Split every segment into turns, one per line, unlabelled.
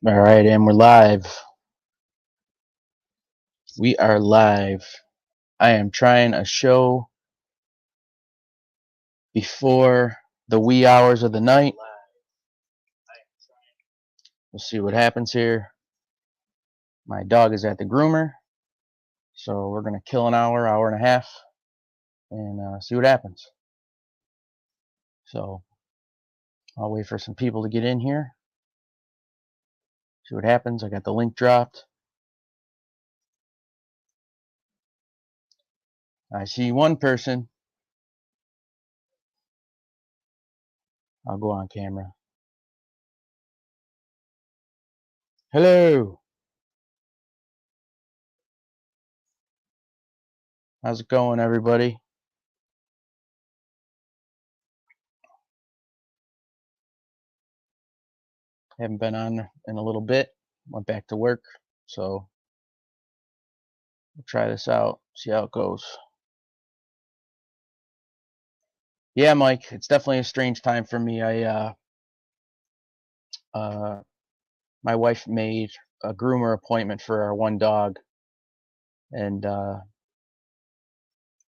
All right, and we're live. We are live. I am trying a show before the wee hours of the night. We'll see what happens here. My dog is at the groomer, so we're going to kill an hour, hour and a half, and see what happens. So I'll wait for some people to get in here. See what happens. I got the link dropped. I see one person. I'll go on camera. Hello. How's it going, everybody? Haven't been on in a little bit. Went back to work, so we'll try this out, see how it goes. Yeah, Mike, it's definitely a strange time for me. My wife made a groomer appointment for our one dog, and I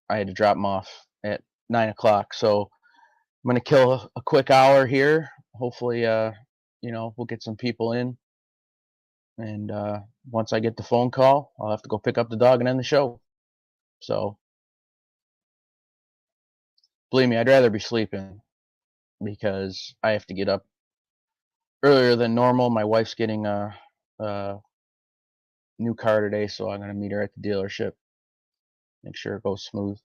had to drop him off at 9 o'clock. So I'm gonna kill a quick hour here. Hopefully, we'll get some people in, and once I get the phone call, I'll have to go pick up the dog and end the show. So believe me, I'd rather be sleeping because I have to get up earlier than normal. My wife's getting a new car today, so I'm gonna meet her at the dealership. Make sure it goes smooth.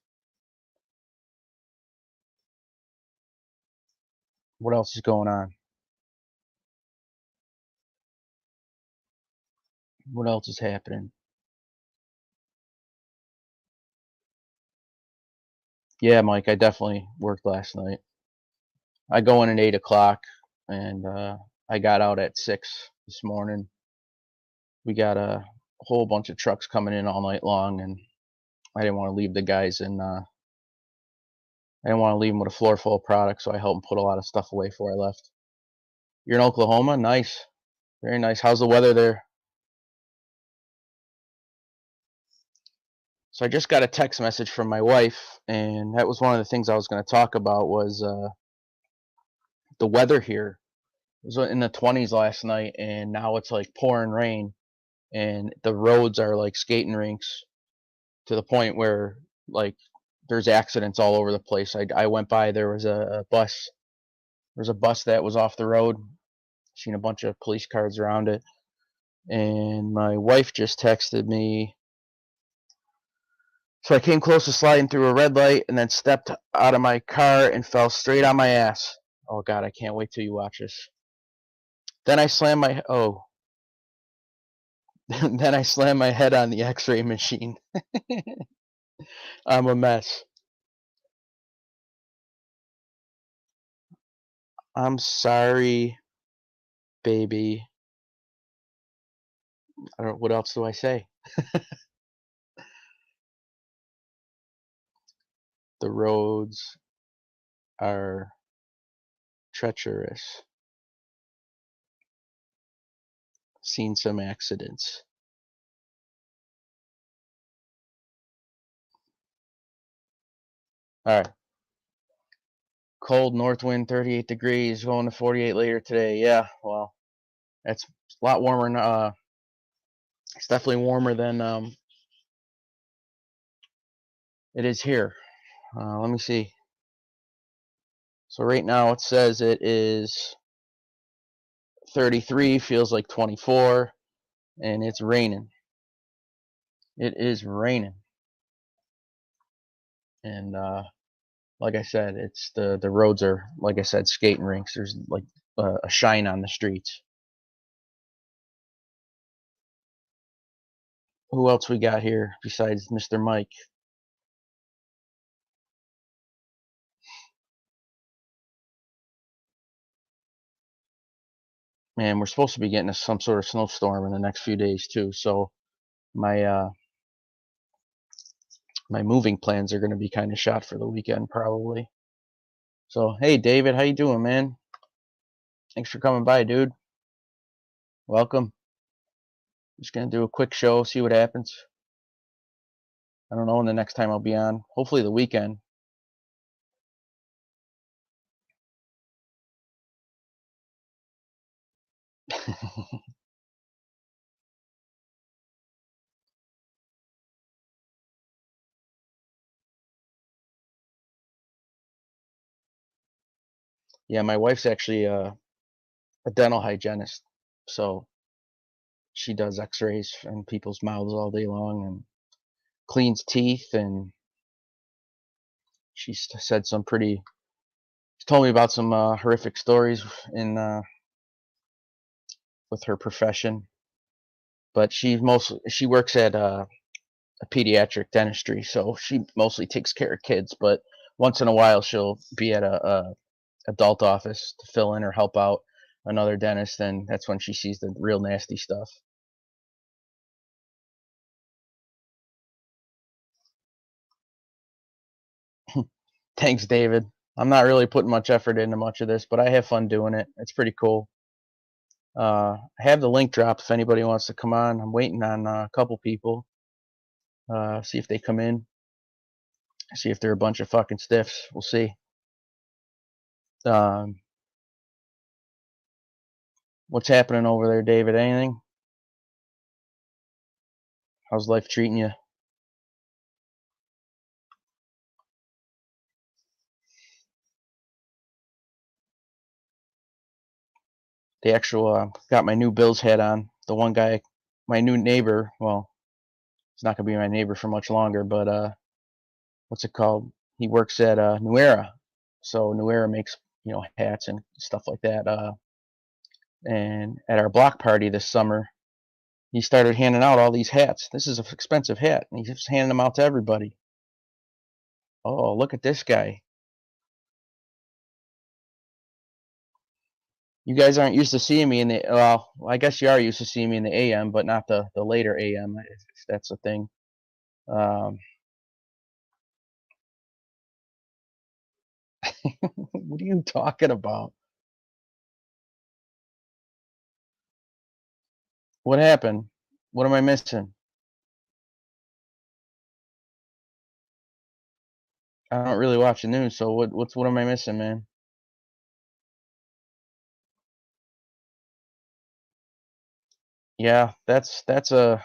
What else is going on? What else is happening? Yeah, Mike, I definitely worked last night. I go in at 8 o'clock, and I got out at 6 this morning. We got a whole bunch of trucks coming in all night long, and I didn't want to leave the guys in. I didn't want to leave them with a floor full of product, so I helped them put a lot of stuff away before I left. You're in Oklahoma? Nice. Very nice. How's the weather there? So I just got a text message from my wife, and that was one of the things I was going to talk about was the weather here. It was in the 20s last night, and now it's like pouring rain, and the roads are like skating rinks to the point where like there's accidents all over the place. I went by, there was a bus. There's a bus that was off the road. Seen a bunch of police cars around it, and my wife just texted me. So I came close to sliding through a red light and then stepped out of my car and fell straight on my ass. Oh God, I can't wait till you watch this. Then I slammed my then I slammed my head on the X-ray machine. I'm a mess. I'm sorry, baby. I don't. What else do I say? The roads are treacherous. Seen some accidents. All right. Cold north wind, 38 degrees, going to 48 later today. Yeah, well, that's a lot warmer. It's definitely warmer than it is here. Let me see. So right now it says it is 33, feels like 24, and it's raining. It is raining, and like I said, it's the roads are, like I said, skating rinks. There's like a shine on the streets. Who else we got here besides Mr. Mike? Man, we're supposed to be getting some sort of snowstorm in the next few days too. So my my moving plans are going to be kind of shot for the weekend probably. So hey, David, how you doing, man? Thanks for coming by, dude. Welcome. Just gonna do a quick show, see what happens. I don't know when the next time I'll be on. Hopefully the weekend. Yeah, my wife's actually a dental hygienist, so she does X-rays in people's mouths all day long and cleans teeth. And she's said some pretty. She told me about some horrific stories in with her profession. But she works at a pediatric dentistry, so she mostly takes care of kids. But once in a while, she'll be at a adult office to fill in or help out another dentist, and that's when she sees the real nasty stuff. Thanks, David. I'm not really putting much effort into much of this, but I have fun doing it. It's pretty cool. I have the link dropped if anybody wants to come on. I'm waiting on a couple people. See if they come in. See if they're a bunch of fucking stiffs. We'll see. Um, what's happening over there, David? Anything? How's life treating you? The actual got my new Bills hat on. The one guy, my new neighbor. Well, he's not gonna be my neighbor for much longer, but what's it called? He works at New Era, so New Era makes hats and stuff like that. And at our block party this summer, he started handing out all these hats. This is an expensive hat, and he's just handing them out to everybody. Oh, look at this guy. You guys aren't used to seeing me in the well. I guess you are used to seeing me in the AM, but not the later AM, if that's a thing. Um, what are you talking about? What happened? What am I missing? I don't really watch the news, so what am I missing, man? Yeah, that's a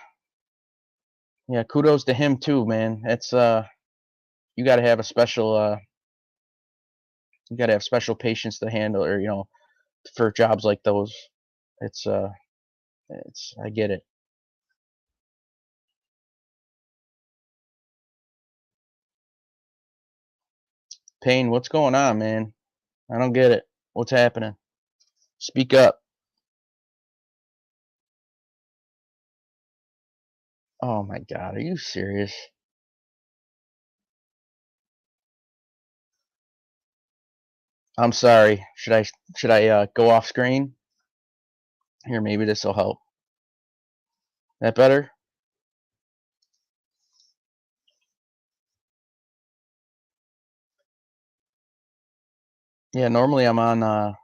yeah. Kudos to him too, man. It's you got to have a special you got to have special patience to handle, or for jobs like those. It's it's I get it. Payne, what's going on, man? I don't get it. What's happening? Speak up. Oh my God, are you serious? I'm sorry. Should I go off screen? Here, maybe this will help. That better? Yeah, normally I'm on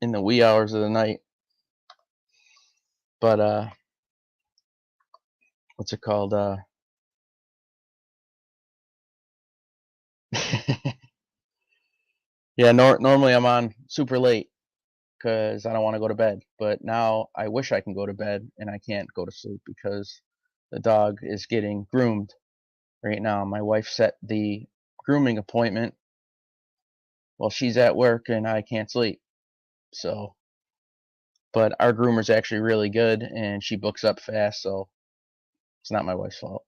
in the wee hours of the night, but what's it called? Yeah, normally I'm on super late because I don't want to go to bed. But now I wish I can go to bed and I can't go to sleep because the dog is getting groomed right now. My wife set the grooming appointment while she's at work and I can't sleep. So, but our groomer's actually really good and she books up fast, so it's not my wife's fault.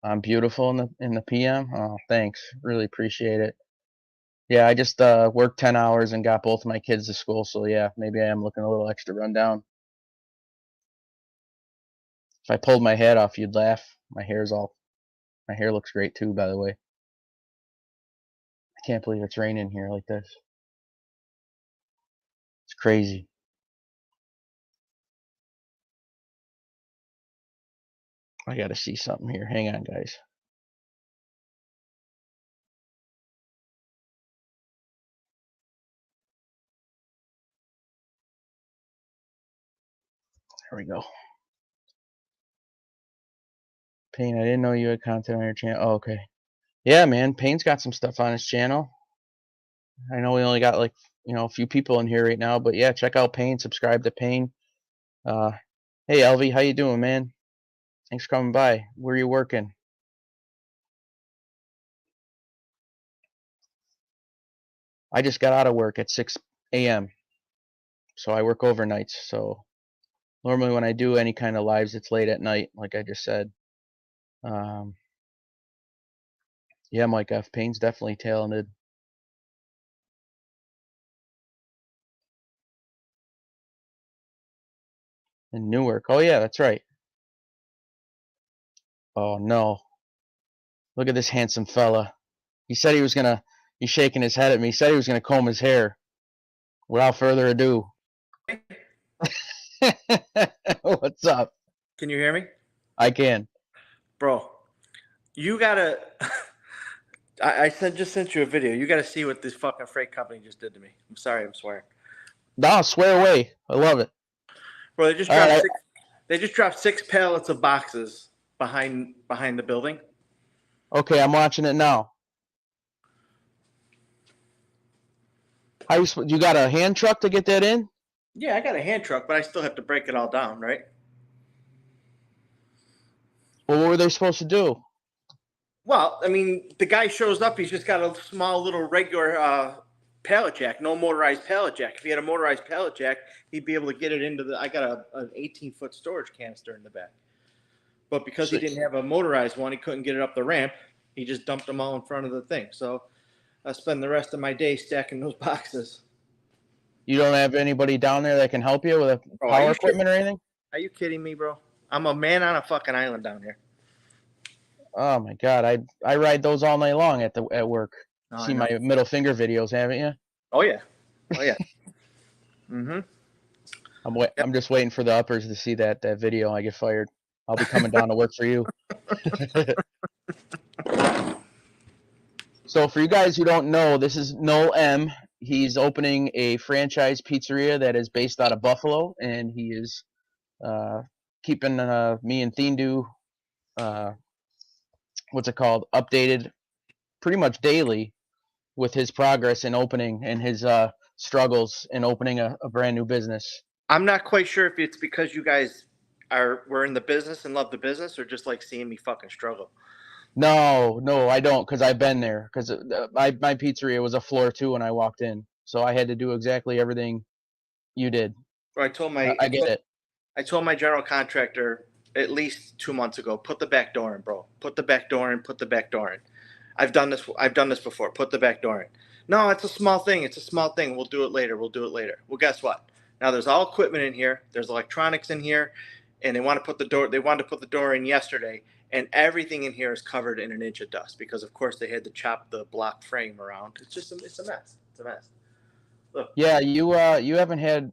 I'm beautiful in the PM. Oh, thanks. Really appreciate it. Yeah, I just worked 10 hours and got both my kids to school, so yeah, maybe I am looking a little extra rundown. If I pulled my hat off, you'd laugh. My hair looks great too, by the way. I can't believe it's raining here like this. It's crazy. I gotta see something here. Hang on, guys. There we go. Payne, I didn't know you had content on your channel. Oh, okay. Yeah, man. Payne's got some stuff on his channel. I know we only got like, a few people in here right now, but yeah, check out Payne. Subscribe to Payne. Hey, LV, how you doing, man? Thanks for coming by. Where are you working? I just got out of work at 6 a.m. So I work overnights. So normally when I do any kind of lives, it's late at night, like I just said. Yeah, Mike F. Payne's definitely talented. In Newark. Oh yeah, that's right. Oh no. Look at this handsome fella. He said he was gonna, he's shaking his head at me. He said he was gonna comb his hair. Without further ado. What's up?
Can you hear me?
I can.
Bro, you gotta I just sent you a video. You gotta see what this fucking freight company just did to me. I'm sorry, I'm swearing.
No, swear away. I love it.
Bro, they just dropped 6 pallets of boxes behind the building.
Okay, I'm watching it now. You got a hand truck to get that in?
Yeah, I got a hand truck, but I still have to break it all down, right?
Well, what were they supposed to do?
Well, I mean, the guy shows up. He's just got a small little regular pallet jack, no motorized pallet jack. If he had a motorized pallet jack, he'd be able to get it into the. I got an 18-foot storage canister in the back, but because he didn't have a motorized one, he couldn't get it up the ramp. He just dumped them all in front of the thing. So I spend the rest of my day stacking those boxes.
You don't have anybody down there that can help you with power equipment or anything?
Are you kidding me, bro? I'm a man on a fucking island down here.
Oh my god, I ride those all night long at work. Oh, see my middle finger videos, haven't you?
Oh yeah, oh yeah.
I'm just waiting for the uppers to see that video. And I get fired. I'll be coming down to work for you. So for you guys who don't know, this is Noel M. He's opening a franchise pizzeria that is based out of Buffalo, and he is keeping me and Theendu, updated pretty much daily with his progress in opening and his struggles in opening a brand new business.
I'm not quite sure if it's because you guys were in the business and love the business, or just like seeing me fucking struggle.
No, I don't, because I've been there. Because my pizzeria was a floor 2 when I walked in, so I had to do exactly everything you did.
I told my I told my general contractor at least 2 months ago, put the back door in, bro. Put the back door in. Put the back door in. I've done this before. Put the back door in. No, it's a small thing. It's a small thing. We'll do it later. Well, guess what? Now there's all equipment in here. There's electronics in here, and they want to put the door. They wanted to put the door in yesterday, and everything in here is covered in an inch of dust because, of course, they had to chop the block frame around. It's a mess. It's a mess. Look.
Yeah, you haven't had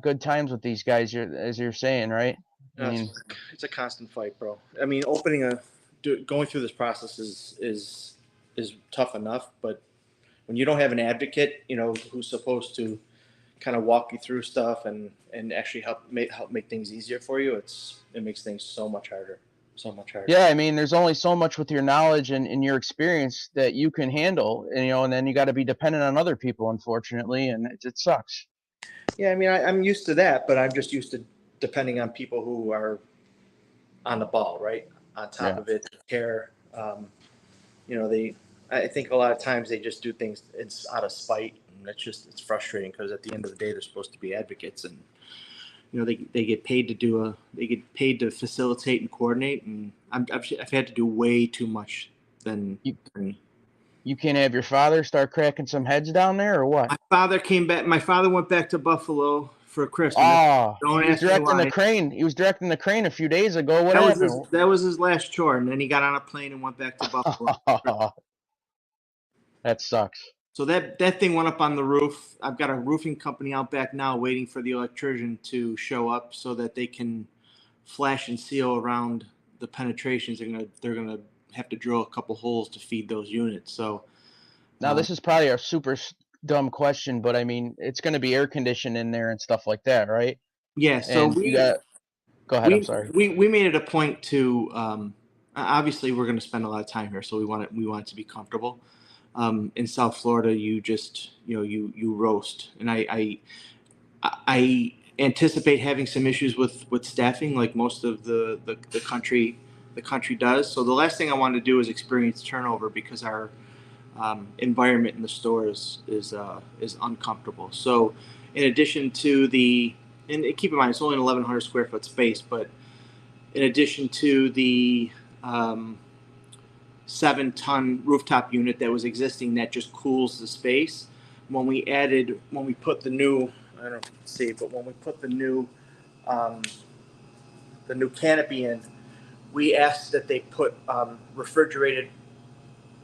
good times with these guys, as you're saying, right?
I mean, it's a constant fight, bro. I mean, going through this process is tough enough, but when you don't have an advocate, who's supposed to kind of walk you through stuff and actually help make things easier for you, it makes things so much harder.
Yeah, I mean, there's only so much with your knowledge and your experience that you can handle, and then you got to be dependent on other people, unfortunately, and it sucks.
Yeah, I mean, I'm used to that, but I'm just used to depending on people who are on the ball, right? On top of it, care. I think a lot of times they just do things out of spite, and it's frustrating because at the end of the day, they're supposed to be advocates, and they get paid to facilitate and coordinate, and I've had to do way too much than.
You can't have your father start cracking some heads down there, or what?
My father came back. My father went back to Buffalo for Christmas.
He was directing the crane. He was directing the crane a few days ago. What happened?
That was his last chore, and then he got on a plane and went back to Buffalo.
That sucks.
So that thing went up on the roof. I've got a roofing company out back now waiting for the electrician to show up so that they can flash and seal around the penetrations. They're gonna have to drill a couple holes to feed those units. So
now this is probably a super dumb question, but I mean, it's going to be air conditioned in there and stuff like that, right?
Yeah. So
Go ahead. I'm sorry.
We made it a point to obviously we're going to spend a lot of time here, so we want it to be comfortable. In South Florida, you just you roast, and I anticipate having some issues with staffing, like most of the country does. So the last thing I want to do is experience turnover because our environment in the store is uncomfortable. So in addition to and keep in mind it's only an 1,100 square foot space, but in addition to the 7-ton rooftop unit that was existing that just cools the space, when we put the new, I don't know if you can see, but when we put um, the new canopy in, we asked that they put refrigerated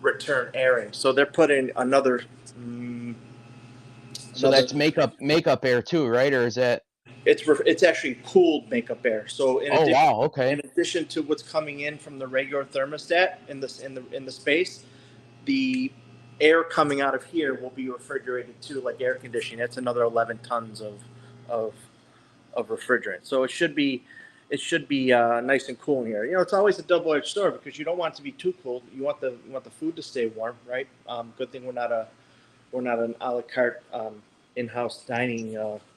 return airing. So they're putting another.
So that's makeup air too, right? Or is that?
It's actually cooled makeup air. So
Oh wow, okay.
in addition to what's coming in from the regular thermostat in the space, the air coming out of here will be refrigerated too, like air conditioning. That's another 11 tons of refrigerant. So it should be nice and cool in here. It's always a double-edged sword because you don't want it to be too cold. You want the food to stay warm, right? Good thing we're not an a la carte in-house dining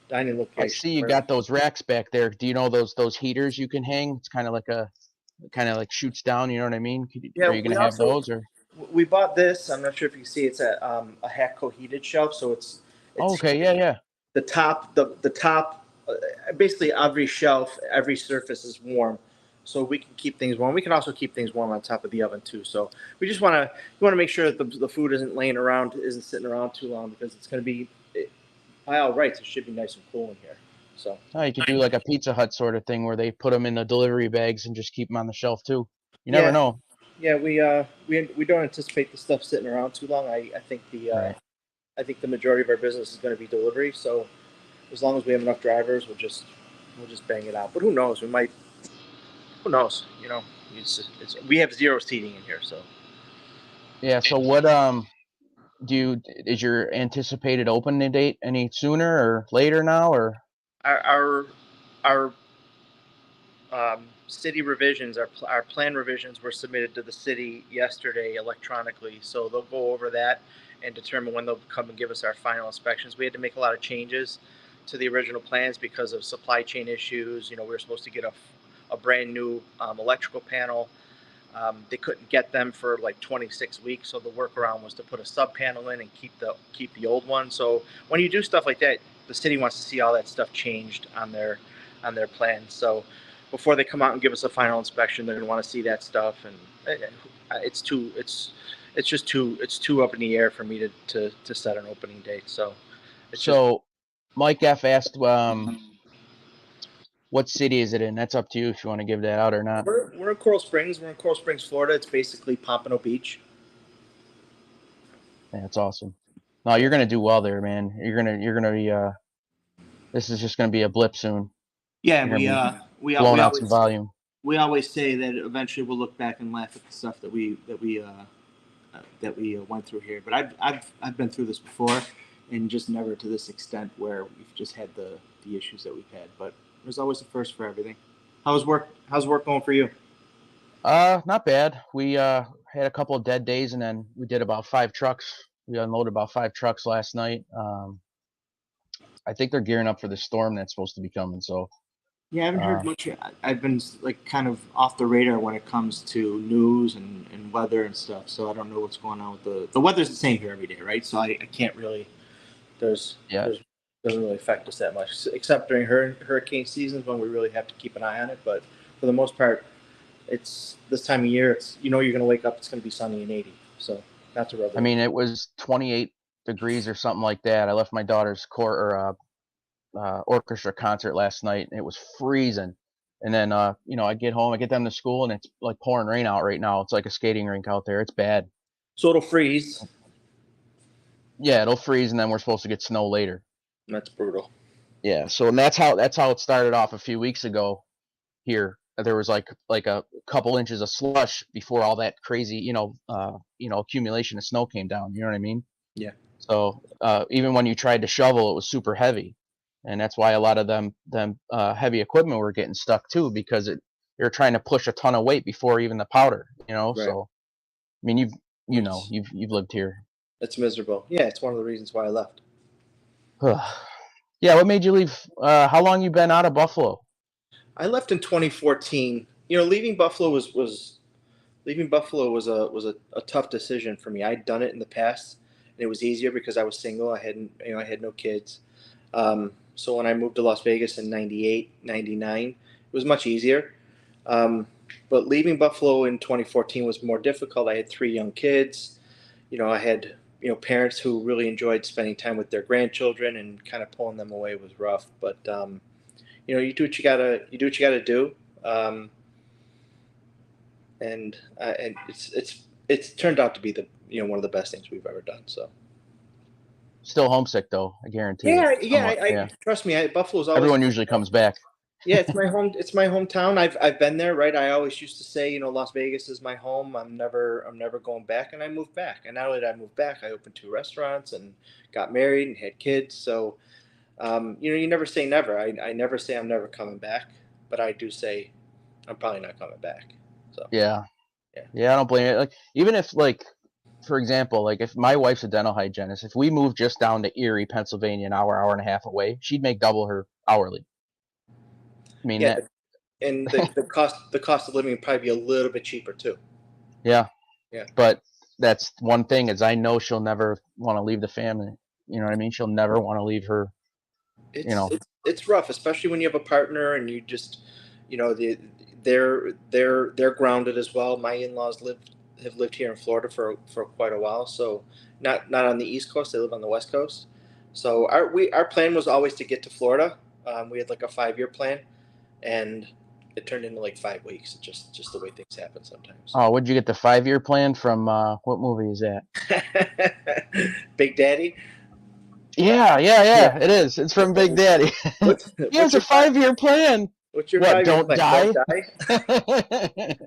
location.
I see you got those racks back there. Do you know those heaters you can hang? It's kind of like shoots down. You know what I mean? Are you gonna have those or?
We bought this. I'm not sure if you can see. It's a Hatco heated shelf, so it's
okay, yeah.
The top, basically every shelf, every surface is warm, so we can keep things warm. We can also keep things warm on top of the oven too. So we just want to make sure that the food isn't sitting around too long because it's going to be, by all rights, it should be nice and cool in here. So
you could do like a Pizza Hut sort of thing where they put them in the delivery bags and just keep them on the shelf too. You never know.
Yeah, we don't anticipate the stuff sitting around too long. I think I think the majority of our business is going to be delivery. So as long as we have enough drivers, we'll just bang it out. But who knows? Who knows? We have zero seating in here, so.
Yeah. So what is your anticipated opening date any sooner or later now or?
Our city revisions, our plan revisions were submitted to the city yesterday electronically, so they'll go over that and determine when they'll come and give us our final inspections. We had to make a lot of changes to the original plans because of supply chain issues. We were supposed to get a brand new electrical panel. They couldn't get them for like 26 weeks, so the workaround was to put a sub panel in and keep the old one. So when you do stuff like that, the city wants to see all that stuff changed on their plans. So before they come out and give us a final inspection, they're going to want to see that stuff, and it's just too up in the air for me to set an opening date. So
Mike F asked what city is it in? That's up to you if you want to give that out or not.
We're in Coral Springs. We're in Coral Springs, Florida. It's basically Pompano Beach.
Yeah, that's awesome. No, you're gonna do well there, man. You're gonna be this is just gonna be a blip soon.
Yeah, we
blowing out some volume.
We always say that eventually we'll look back and laugh at the stuff that we went through here. But I've been through this before, and just never to this extent where we've just had the issues that we've had. But there's always a first for everything. How's work going for you?
Not bad. We had a couple of dead days, and then we did about 5 trucks. We unloaded about 5 trucks last night. I think they're gearing up for the storm that's supposed to be coming. So
yeah, I haven't heard much. I've been like kind of off the radar when it comes to news and weather and stuff. So I don't know what's going on with the weather's the same here every day, right? So I can't really. There's doesn't really affect us that much, except during hurricane seasons when we really have to keep an eye on it. But for the most part, it's this time of year. It's you're going to wake up. It's going to be sunny and 80. So not to rub it.
I mean, it was 28 degrees or something like that. I left my daughter's orchestra concert last night, and it was freezing. And then I get home, I get them to school, and it's like pouring rain out right now. It's like a skating rink out there. It's bad.
So it'll freeze.
Yeah, it'll freeze, and then we're supposed to get snow later.
That's brutal.
Yeah, so and that's how it started off a few weeks ago here. There was like a couple inches of slush before all that crazy accumulation of snow came down. You know what I mean?
Yeah.
So even when you tried to shovel, it was super heavy, and that's why a lot of them heavy equipment were getting stuck too, because you're trying to push a ton of weight before even the powder,
Right.
So I mean, you've lived here.
It's miserable. Yeah, it's one of the reasons why I left.
Yeah, what made you leave? How long you been out of Buffalo?
I left in 2014. Leaving Buffalo was a tough decision for me. I'd done it in the past, and it was easier because I was single. I had no kids. So when I moved to Las Vegas in 98, 99, it was much easier. But leaving Buffalo in 2014 was more difficult. I had 3 young kids. I had parents who really enjoyed spending time with their grandchildren, and kind of pulling them away was rough. But you do what you gotta do. And it's turned out to be the one of the best things we've ever done. So
still homesick though, I guarantee.
I trust me. Buffalo's always.
Everyone usually comes back.
Yeah, it's my home. It's my hometown. I've been there, right? I always used to say, Las Vegas is my home. I'm never going back, and I moved back. And not only did I move back, I opened 2 restaurants and got married and had kids. So, you never say never. I never say I'm never coming back, but I do say I'm probably not coming back. So
yeah, I don't blame it. Like, even if, like, for example, like, if my wife's a dental hygienist, if we moved just down to Erie, Pennsylvania, an hour and a half away, she'd make double her hourly. I mean,
and the cost of living would probably be a little bit cheaper too.
Yeah. But that's one thing, is I know she'll never want to leave the family. You know what I mean? She'll never want to leave her.
It's rough, especially when you have a partner and you just, they're grounded as well. My in-laws have lived here in Florida for quite a while, so not on the East Coast. They live on the West Coast. So our plan was always to get to Florida. We had like a 5-year plan, and it turned into like 5 weeks. It's just the way things happen sometimes.
Oh, what'd you get the 5-year plan from? What movie is that?
Big Daddy.
Yeah. It is. It's from Big Daddy. He has a 5-year plan.
What's your 5-year plan?
Die? Don't die?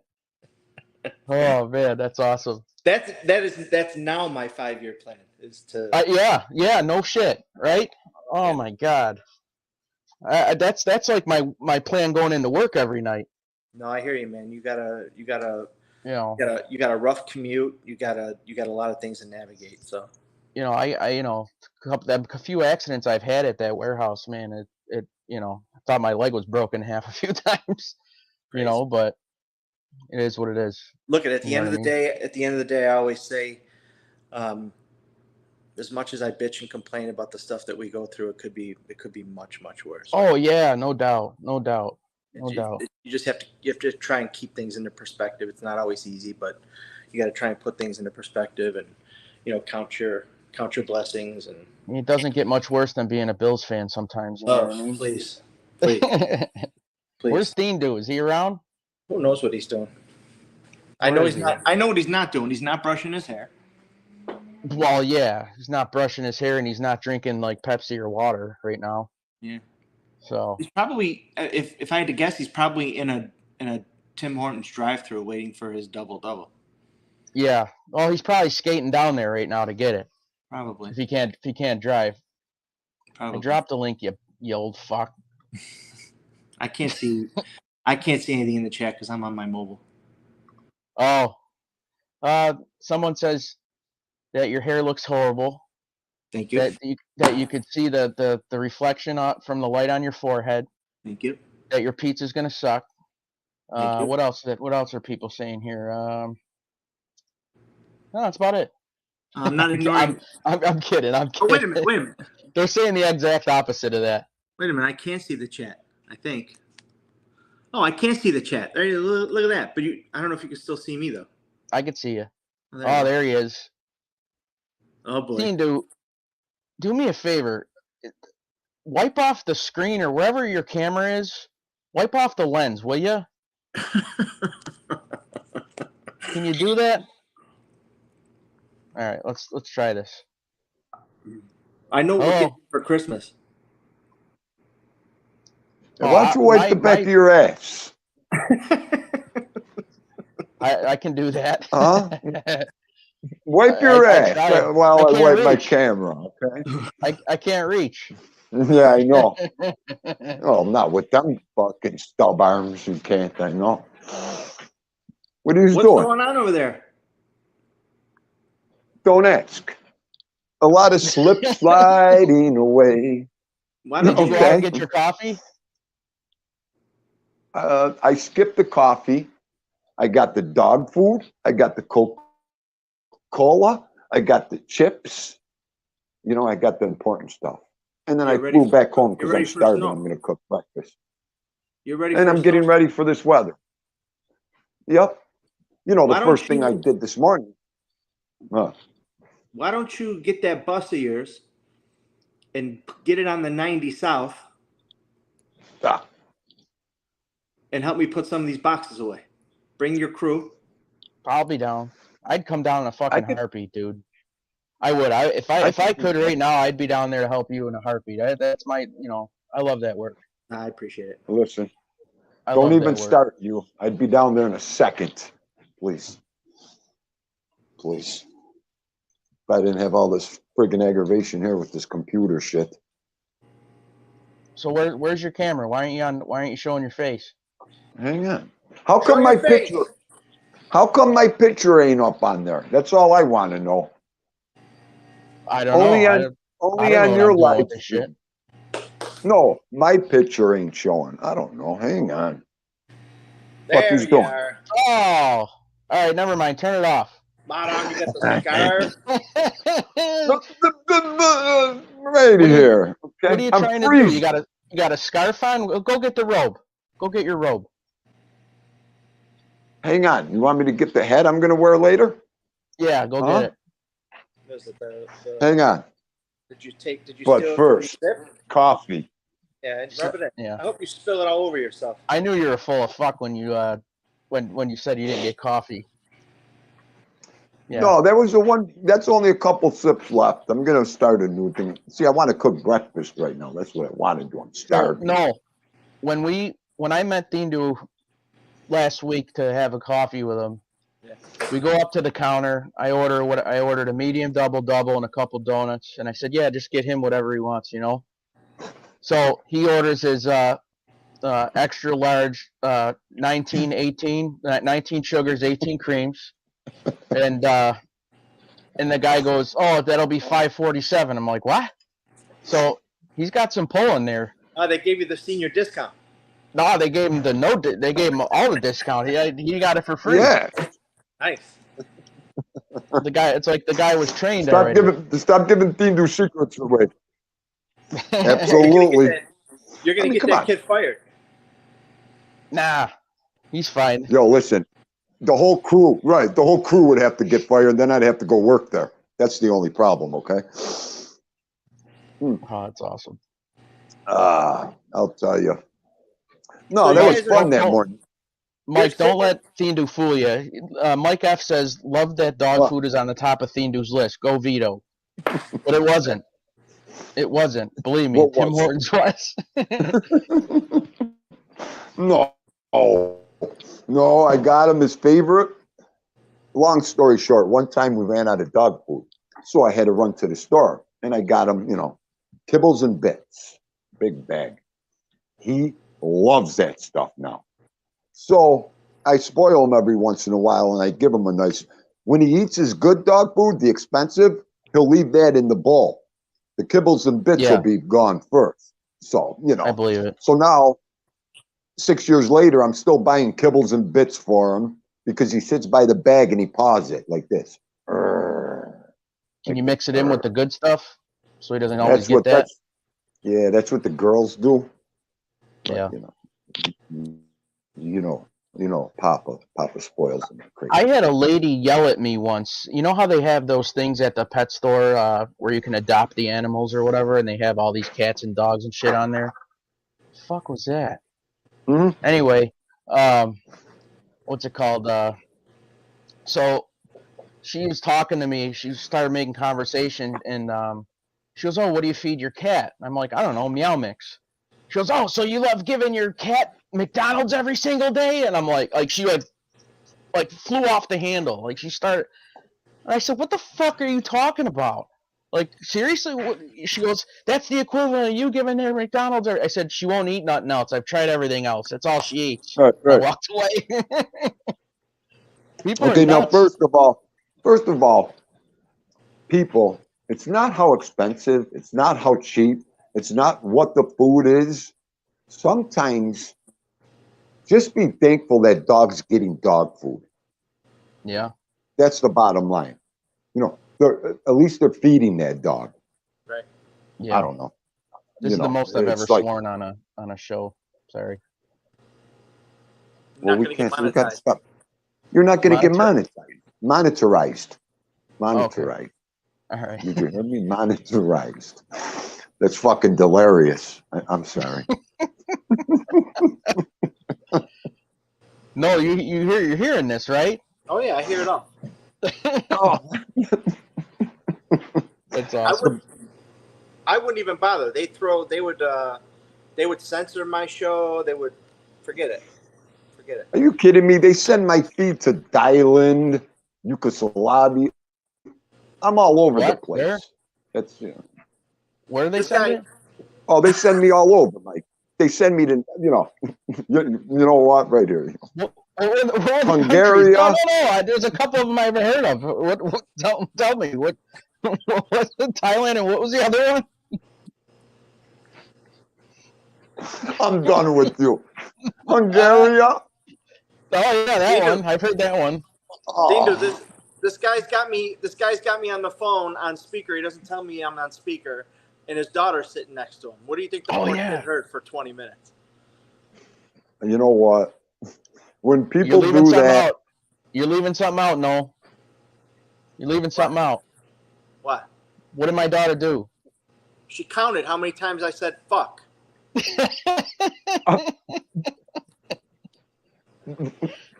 Oh man, that's awesome.
That's now my 5-year plan is to.
Yeah, no shit, right? Oh my God. That's like my plan going into work every night.
No, I hear you, man. You got a rough commute. You got a lot of things to navigate. So,
a few accidents I've had at that warehouse, man. I thought my leg was broken in half a few times.
Crazy.
But it is what it is.
Look, at the end of the day, I always say, as much as I bitch and complain about the stuff that we go through, it could be much, much worse.
Oh yeah, no doubt.
You just have to try and keep things into perspective. It's not always easy, but you got to try and put things into perspective, and count your blessings. And
it doesn't get much worse than being a Bills fan sometimes.
Please.
Where's Theendu? Is he around?
Who knows what he's doing? I know he's not. I know what he's not doing. He's not brushing his hair.
Well, yeah, he's not brushing his hair, and he's not drinking like Pepsi or water right now.
Yeah.
So
he's probably, if I had to guess, he's probably in a Tim Hortons drive-thru waiting for his double.
Yeah. Well, he's probably skating down there right now to get it.
Probably.
If he can't drive.
Probably.
I dropped the link, you old fuck.
I can't see anything in the chat because I'm on my mobile.
Oh. Someone says that your hair looks horrible.
Thank you.
That you could see the reflection from the light on your forehead.
Thank you.
That your pizza's gonna suck. What else are people saying here? No, that's about it.
I'm not ignoring.
I'm kidding. I'm kidding.
Oh, wait a minute.
They're saying the exact opposite of that.
Wait a minute. I can't see the chat, I think. Oh, I can't see the chat. There, look at that. But I don't know if you can still see me though.
I can see you. There he is.
Oh boy.
Theendu, do me a favor. Wipe off the screen or wherever your camera is. Wipe off the lens, will you? Can you do that? All right, let's try this.
I know what we're getting for Christmas.
Why don't you wipe the back of your ass?
I can do that.
Huh? Wipe your ass while I wipe my camera, okay?
I can't reach.
Yeah, I know. Oh, not with them fucking stub arms, you can't, I know. What are you
What's
doing?
going on over there?
Don't ask. A lot of slip sliding away.
Why
Did
don't
you
you?
go out and
Okay.
get your coffee?
I skipped the coffee. I got the dog food. I got the Coca-Cola. I got the chips. You know, I got the important stuff. And then I
You're ready
flew
for-
back home
you're
because
ready
I'm
for
starving.
snow.
I'm going to cook breakfast.
You're ready
And
for
I'm getting ready for this weather. Yep. You know, the
Why don't
first thing I
you-
did this morning.
Why don't you get that bus of yours and get it on the 90 South
Ah,
and help me put some of these boxes away? Bring your crew.
I'll be down. I'd come down in a fucking
could-
heartbeat, dude. I would. If I could right now, I'd be down there to help you in a heartbeat. That's my, I love that work.
I appreciate it.
Listen,
I
don't
love
even
that work.
start you. I'd be down there in a second. Please. Please. If I didn't have all this friggin' aggravation here with this computer shit.
So where's your camera? Why aren't you showing your face?
Hang on. How
Show
come
your
my
face.
picture? How come my picture ain't up on there? That's all I want to know.
I don't
Only
know.
on
I don't
only
know
on
what
your
I'm doing
live
with this shit.
stream. No, my picture ain't showing. I don't know. Hang on. What
There
he's
you
doing?
are.
Oh, all right. Never mind. Turn it off.
Madam, you got the scarf.
Right
What are you-
here. Okay.
What are you
I'm
trying to do?
freezing.
You got a scarf on? Go get the robe. Go get your robe.
Hang on. You want me to get the hat I'm gonna wear later?
Yeah, go
Huh?
get it.
Was it
Hang on.
Did you steal
But
it
first,
from the zip?
coffee.
Yeah, rub it in.
Yeah.
I hope you spill it all over yourself.
I knew you were full of fuck when you when you said you didn't get coffee. Yeah.
No, there was the one. That's only a couple sips left. I'm gonna start a new thing. See, I want to cook breakfast right now. That's what I want to do. I'm
So,
starving.
no, when I met Theendu last week to have a coffee with him, we go up to the counter. I ordered a medium double and a couple donuts, and I said, yeah, just get him whatever he wants, So he orders his extra large 19 sugars, 18 creams, and the guy goes, oh, that'll be $5.47. I'm like, what? So he's got some pull in there.
Oh, they gave you the senior discount.
No, they gave him they gave him all the discount. He got it for free.
Yeah.
Nice.
It's like the guy was trained
Stop
already.
giving Theendu secrets away. Absolutely.
You're gonna get that kid fired.
Nah, he's fine.
Yo, listen. The whole crew, right? The whole crew would have to get fired. Then I'd have to go work there. That's the only problem. Okay.
Oh, that's awesome.
I'll tell you. No,
So
that
you
was
guys
fun
are-
that
don't-
morning.
Mike, don't let Theendu fool you. Mike F says, love that dog food is on the top of Theendu's list. Go veto. But it wasn't. It wasn't. Believe me,
What
Tim
was?
Hortons was.
No. No, I got him his favorite. Long story short, one time we ran out of dog food. So I had to run to the store and I got him, kibbles and bits, big bag. He loves that stuff now. So I spoil him every once in a while and I give him a nice, when he eats his good dog food, the expensive, he'll leave that in the bowl. The kibbles and bits will be gone first. So,
I believe it.
So now, 6 years later, I'm still buying kibbles and bits for him because he sits by the bag and he paws it like this.
Can you mix it in with the good stuff so he doesn't always get that?
That's what the girls do. But,
Yeah.
Papa spoils them. Crazy.
I had a lady yell at me once. You know how they have those things at the pet store where you can adopt the animals or whatever, and they have all these cats and dogs and shit on there? The fuck was that?
Mm-hmm.
Anyway, what's it called? So she was talking to me. She started making conversation, and she goes, "Oh, what do you feed your cat?" I'm like, "I don't know, Meow Mix." She goes, "Oh, so you love giving your cat McDonald's every single day?" And I'm like she like flew off the handle. Like she started. And I said, "What the fuck are you talking about?" Like, seriously? She goes, that's the equivalent of you giving her McDonald's. I said, she won't eat nothing else. I've tried everything else. That's all she eats.
Right,
I
right.
walked away. People are
Okay, now
nuts.
first of all, people, it's not how expensive, it's not how cheap, it's not what the food is. Sometimes just be thankful that dog's getting dog food.
Yeah.
That's the bottom line. You know, at least they're feeding that dog.
Right.
Yeah.
I don't know.
This
You
is the
know,
most I've ever
it's like,
sworn on a show. Sorry.
You're
well,
not
we
going to get
can't. We got to
monetized.
stop. You're not going to get
Monetized?
monetized.
Okay.
Monetized.
All right.
You hear me? Monetized. That's fucking delirious. I'm sorry.
No, you're hearing this, right?
Oh yeah, I hear it all.
Oh,
That's
I
awesome.
wouldn't even bother. They would censor my show. They would forget it.
are you kidding me? They send my feed to Dylan, Yugoslavia. I'm all over the
What?
place.
Where?
That's
Where do they
This
send
guy-
it?
Oh, they send me all over, Mike. They send me to you know what? Right here.
What are the
Hungary.
countries? No. There's a couple of them I haven't heard of. What tell me what? What's the Thailand and what was the other one?
I'm done with you. Hungary.
Oh yeah, that
Theendu.
one. I've heard that one.
Theendu, this guy's got me. This guy's got me on the phone on speaker. He doesn't tell me I'm on speaker, and his daughter's sitting next to him. What do you think the poor kid heard for 20 minutes?
You know what? When
You're
people
leaving
do
something
that,
out. You're leaving something out, no. You're leaving something out.
What?
What did my daughter do?
She counted how many times I said fuck.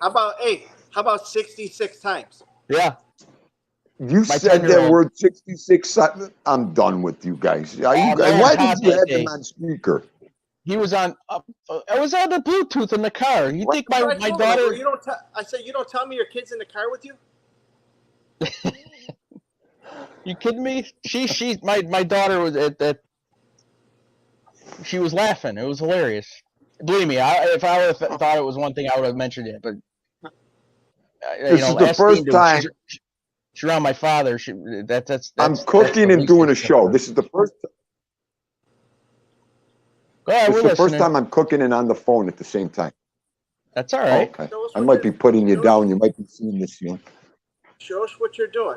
How about 66 times?
Yeah.
you
My
said that
10-year-old.
word 66 times. I'm done with you guys.
no,
Why did you
Todd
have
that
him on speaker?
He was on. I was on the Bluetooth in the car. You think
I
my
told him,
daughter?
I said you don't tell me your kid's in the car with you.
You kidding me? My daughter was at that. She was laughing. It was hilarious. Believe me, if I would have thought it was one thing, I would have mentioned it. But
This is the first time
she's around my father. That's
I'm cooking and doing a show. This is the first.
Go ahead,
This is
we're
the first
listening.
time I'm cooking and on the phone at the same time.
That's all right.
Okay. I might be putting you down. You might be seeing this.
Show us what you're doing.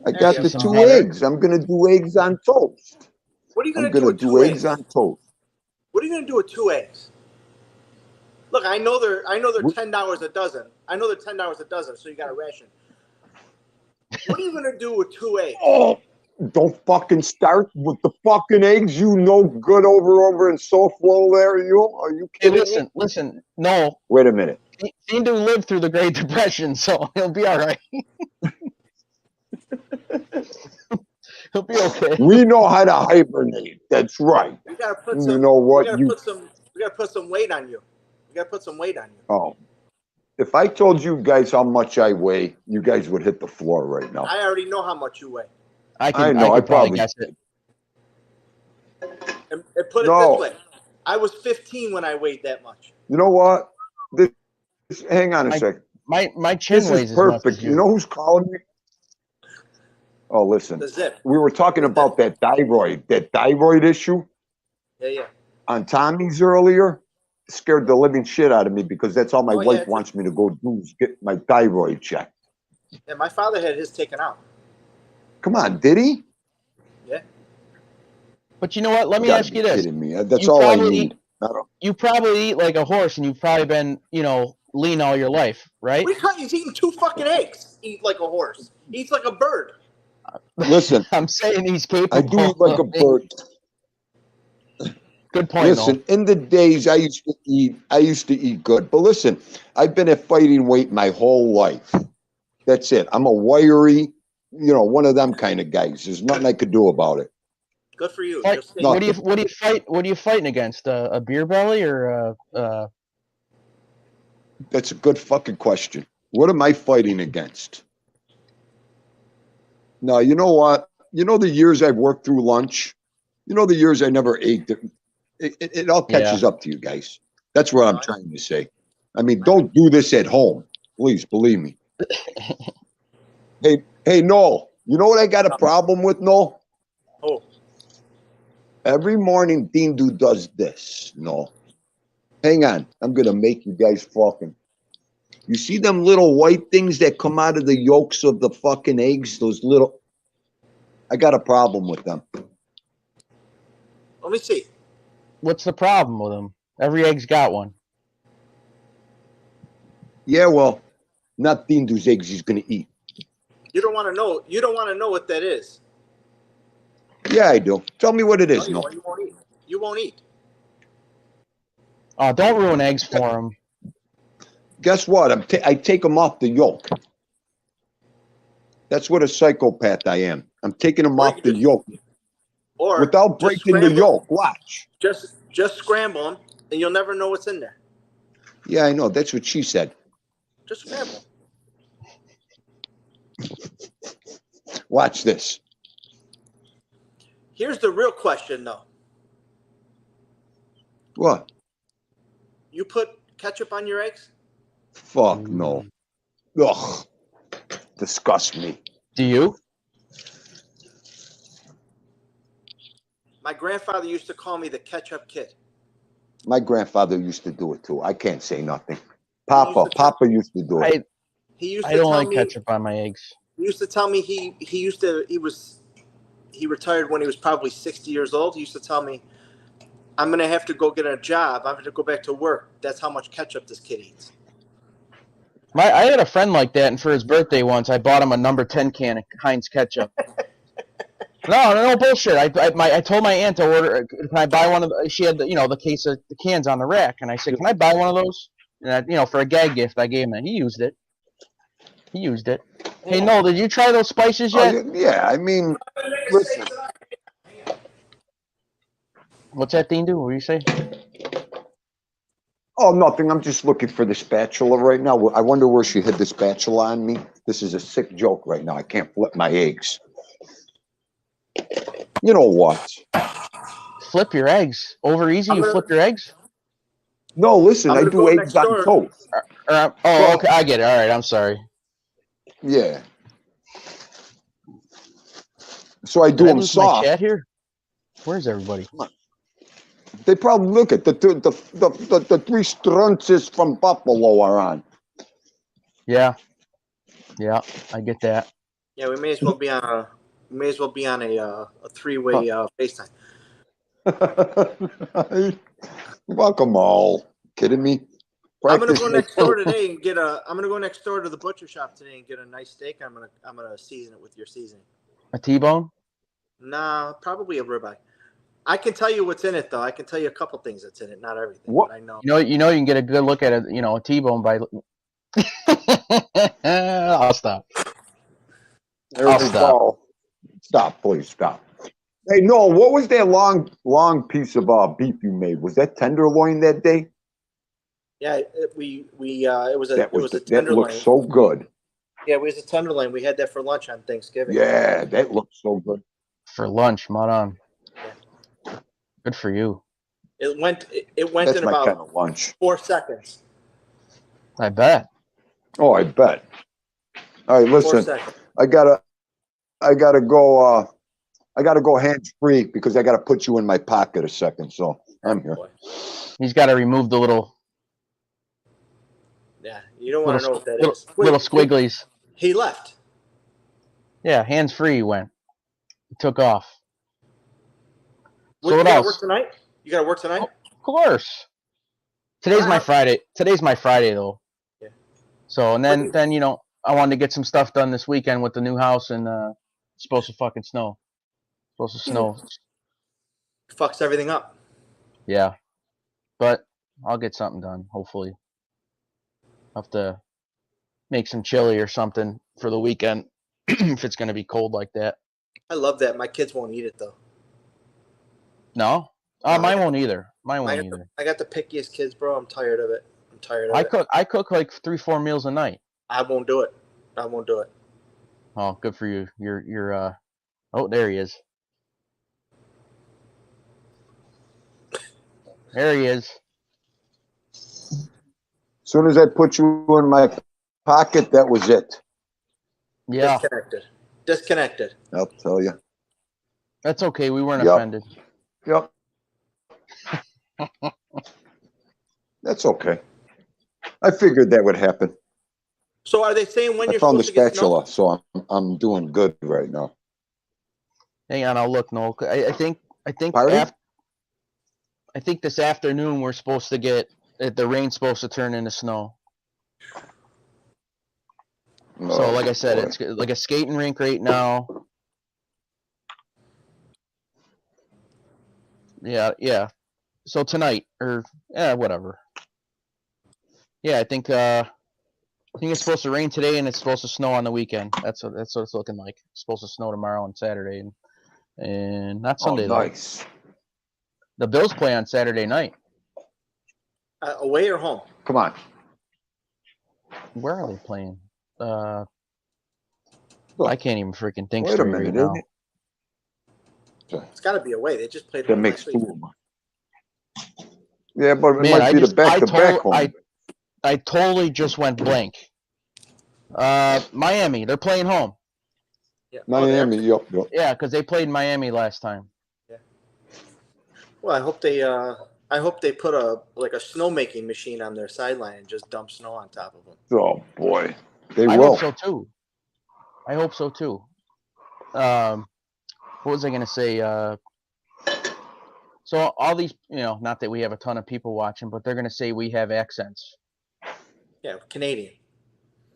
I got the
Some
2
butter.
eggs. I'm gonna do eggs on toast.
What are you
I'm
going to do
gonna
with
do
2
eggs
eggs?
on toast.
What are you going to do with 2 eggs? Look, I know they're $10 a dozen. I know they're $10 a dozen, so you got a ration. What are you going to do with 2 eggs?
Oh, don't fucking start with the fucking eggs. You know good over in SoFlo there. Are you
Hey,
kidding me?
listen. No,
Wait a minute.
Theendu lived through the Great Depression, so he'll be all right. He'll be okay.
We know how to hibernate. That's right.
We got to put some.
You know what?
We got to put some weight on you. We got to put some weight on you.
Oh, if I told you guys how much I weigh, you guys would hit the floor right now.
I already know how much you weigh.
I
know. I
could
probably
guess it.
And put it this way, I was 15 when I weighed that much.
You know what? Hang on a second.
My chin
This
weighs
is perfect.
as much as
You know who's calling me? Oh, listen.
The zip.
We were talking about that thyroid issue
Yeah.
on Tommy's earlier. It scared the living shit out of me because that's all my wife
yeah,
wants me to go do is get my thyroid checked.
Yeah, my father had his taken out.
Come on, did he?
Yeah.
But you know what? Let me ask you this.
Kidding me. That's all I need.
You probably eat like a horse, and you've probably been, lean all your life, right?
He's eating 2 fucking eggs. Eat like a horse. Eats like a bird.
Listen,
I'm saying he's capable.
I do eat like a bird.
Good point.
Listen, in the days I used to eat good. But listen, I've been at fighting weight my whole life. That's it. I'm a wiry, one of them kind of guys. There's nothing I could do about it.
Good for you.
What do you fight? What are you fighting against? A beer belly or
That's a good fucking question. What am I fighting against? No, you know what? You know the years I've worked through lunch. You know the years I never ate. It all catches up to you guys. That's what I'm trying to say. I mean, don't do this at home, please. Believe me. Hey, Noel. You know what I got a problem with, Noel?
Oh,
Every morning, Theendu does this. No, hang on. I'm gonna make you guys fucking. You see them little white things that come out of the yolks of the fucking eggs? Those little. I got a problem with them.
let me see.
What's the problem with them? Every egg's got one.
Yeah, well, not Theendu's eggs. He's gonna eat.
You don't want to know. You don't want to know what that is.
Yeah, I do. Tell me what it is. No,
you won't eat. You won't eat.
Oh, don't ruin eggs for him.
Guess what? I take them off the yolk. That's what a psychopath I am. I'm taking them off the yolk
Or
without breaking the yolk. Watch.
Just scramble them, and you'll never know what's in there.
Yeah, I know. That's what she said.
Just scramble.
Watch this.
Here's the real question, though.
What?
You put ketchup on your eggs?
Fuck no. Ugh. Disgust me.
Do you?
My grandfather used to call me the ketchup kid.
My grandfather used to do it too. I can't say nothing. Papa used to do it.
I don't like ketchup on my eggs.
He used to tell me he retired when he was probably 60 years old. He used to tell me, I'm going to have to go get a job. I'm going to go back to work. That's how much ketchup this kid eats.
I had a friend like that, and for his birthday once, I bought him a number 10 can of Heinz ketchup. No bullshit. I told my aunt to order. Can I buy one of? She had the case of the cans on the rack, and I said, can I buy one of those? And for a gag gift, I gave him that. He used it. Hey, Noel, did you try those spices yet?
Yeah, I mean, listen.
What's that thing do? What do you say?
Oh, nothing. I'm just looking for the spatula right now. I wonder where she hid the spatula on me. This is a sick joke right now. I can't flip my eggs. You know what?
Flip your eggs. Over easy, you flip your eggs?
No, listen, I do eggs on toast.
Okay, I get it. All right, I'm sorry.
Yeah. So I do them soft.
My chat here? Where's everybody?
They probably look at the three strunches from Buffalo are on.
Yeah, I get that.
Yeah, we may as well be on a three-way FaceTime.
Welcome all. Kidding me?
I'm gonna go next door today and I'm gonna go next door to the butcher shop today and get a nice steak. I'm gonna season it with your seasoning.
A T-bone?
Nah, probably a ribeye. I can tell you what's in it though. I can tell you a couple things that's in it, not everything.
What?
But I know.
You can get a good look at it. A T-bone by. I'll stop.
Stop, please stop. Hey, Noel, what was that long piece of beef you made? Was that tenderloin that day?
Yeah, it was a tenderloin.
That looked so good.
Yeah, it was a tenderloin. We had that for lunch on Thanksgiving.
Yeah, that looked so good.
For lunch, Maran.
Yeah.
Good for you.
It went
That's
in
my
about
kind of lunch.
4 seconds.
I bet.
Oh, I bet. All right, listen.
4 seconds.
I gotta go. I gotta go hands free because I gotta put you in my pocket a second. So I'm here.
He's got to remove the little.
Yeah, you don't want to know what that is.
Little squigglies.
He left.
Yeah, hands free. He went. He took off.
So what else? Work tonight? You got to work tonight?
Of course. Today's my Friday. Today's my Friday though.
Yeah.
So and then I wanted to get some stuff done this weekend with the new house and it's supposed to fucking snow. It's supposed to snow.
Fucks everything up.
Yeah. But I'll get something done, hopefully. I'll have to make some chili or something for the weekend if it's going to be cold like that.
I love that. My kids won't eat it, though.
No? Mine won't either. Mine won't either.
I got the pickiest kids, bro. I'm tired of it. I cook
like 3-4 meals a night.
I won't do it.
Oh, Oh, good for you. You're oh, there he is. There he is.
As soon as I put you in my pocket, that was it.
Yeah.
Disconnected.
I'll tell you.
That's okay. We weren't
Yep.
offended.
Yep. That's okay. I figured that would happen.
So are they saying when
I
you're
found the
supposed to get snow?
spatula, so I'm doing good right now.
Hang on, I'll look, Noel. I think
Pardon?
I think this afternoon we're supposed to get the rain's supposed to turn into snow. So, like I said,
boy.
it's like a skating rink right now. Yeah. So tonight, or whatever. Yeah, I think it's supposed to rain today, and it's supposed to snow on the weekend. That's what it's looking like. It's supposed to snow tomorrow and Saturday, and not Sunday
nice.
though. The Bills play on Saturday night.
Away or home?
Come on.
Where are they playing? I can't even freaking think
Wait a
straight
minute,
right now.
isn't it?
It's got to be away. They just played
That
home
makes
last week.
two of them. Yeah, but it
Man,
might be the back-to-back home.
I totally just went blank. Miami, they're playing home.
Yeah.
Miami, yep.
Yeah, because they played Miami last time.
Yeah. Well, I hope they put a snowmaking machine on their sideline and just dump snow on top of them.
Oh boy, they
I
will.
hope so too. What was I gonna say? So all these, not that we have a ton of people watching, but they're gonna say we have accents.
Yeah, Canadian.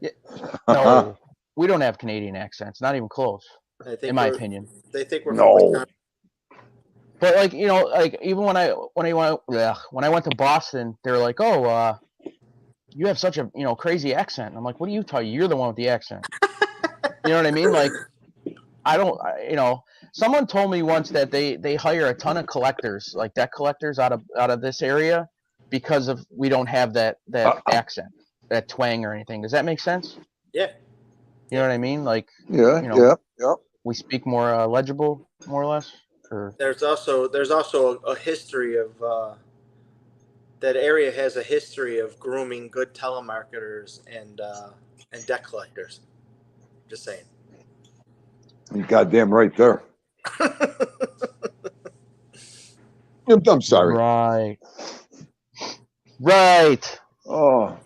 Yeah. No, we don't have Canadian accents. Not even close. In my opinion.
They think we're
No.
But even when I went to Boston, they were like, "Oh, you have such a crazy accent." And I'm like, "What are you talking? You're the one with the accent." You know what I mean? Like, someone told me once that they hire a ton of collectors, like debt collectors, out of this area because of we don't have that accent, that twang or anything. Does that make sense?
Yeah.
You know what I mean? Like,
Yeah.
we speak more legible, more or less. Or
There's also a history of that area has a history of grooming good telemarketers and debt collectors. Just saying.
You're goddamn right there. I'm sorry.
Right.
Oh.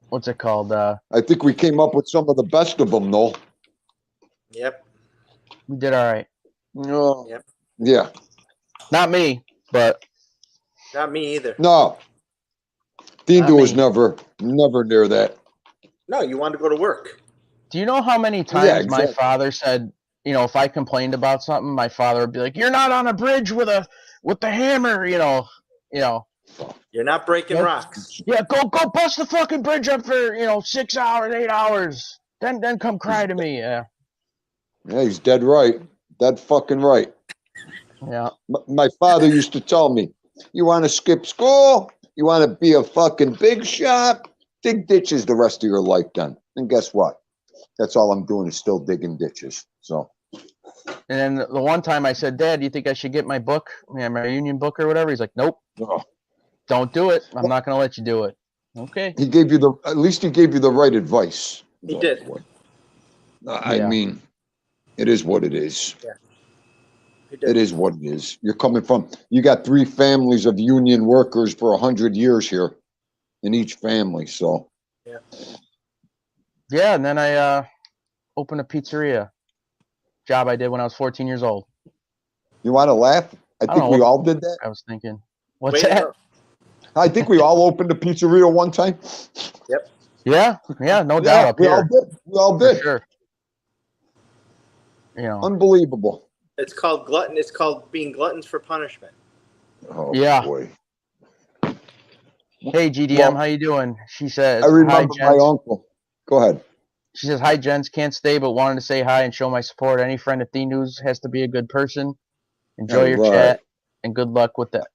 What's it called?
I think we came up with some of the best of them, Noel.
Yep.
We did all right.
No.
Yep.
Yeah.
Not me, but.
Not me either.
No. Theendu was never near that.
No, you wanted to go to work.
Do you know how many times my father said, if I complained about something, my father would be like, "You're not on a bridge with the hammer,
You're not breaking rocks.
Yeah, go bust the fucking bridge up for 6 hours, 8 hours. Then come cry to me." Yeah.
Yeah, he's dead right. Dead fucking right.
Yeah.
My father used to tell me, "You want to skip school? You want to be a fucking big shot? Dig ditches the rest of your life then." And guess what? That's all I'm doing is still digging ditches. So.
And then the one time I said, "Dad, do you think I should get my book, my union book or whatever?" He's like, "Nope, don't do it. I'm not going to let you do it." Okay.
He gave you at least he gave you the right advice.
He did.
I mean, it is what it is.
Yeah.
It is what it is. You got 3 families of union workers for 100 years here in each family. So.
Yeah.
Yeah. And then I opened a pizzeria. Job I did when I was 14 years old.
You want to laugh? I think we all did that.
I was thinking, what's that?
I think we all opened a pizzeria one time.
Yep.
Yeah, no doubt up here.
We all did.
For sure.
Unbelievable.
It's called glutton. It's called being gluttons for punishment.
Oh,
yeah.
Boy.
Hey, GDM, how you doing? She says,
I remember my uncle. Go ahead.
She says, "Hi, gents. Can't stay, but wanted to say hi and show my support. Any friend at Theendu has to be a good person. Enjoy your chat, and good luck with the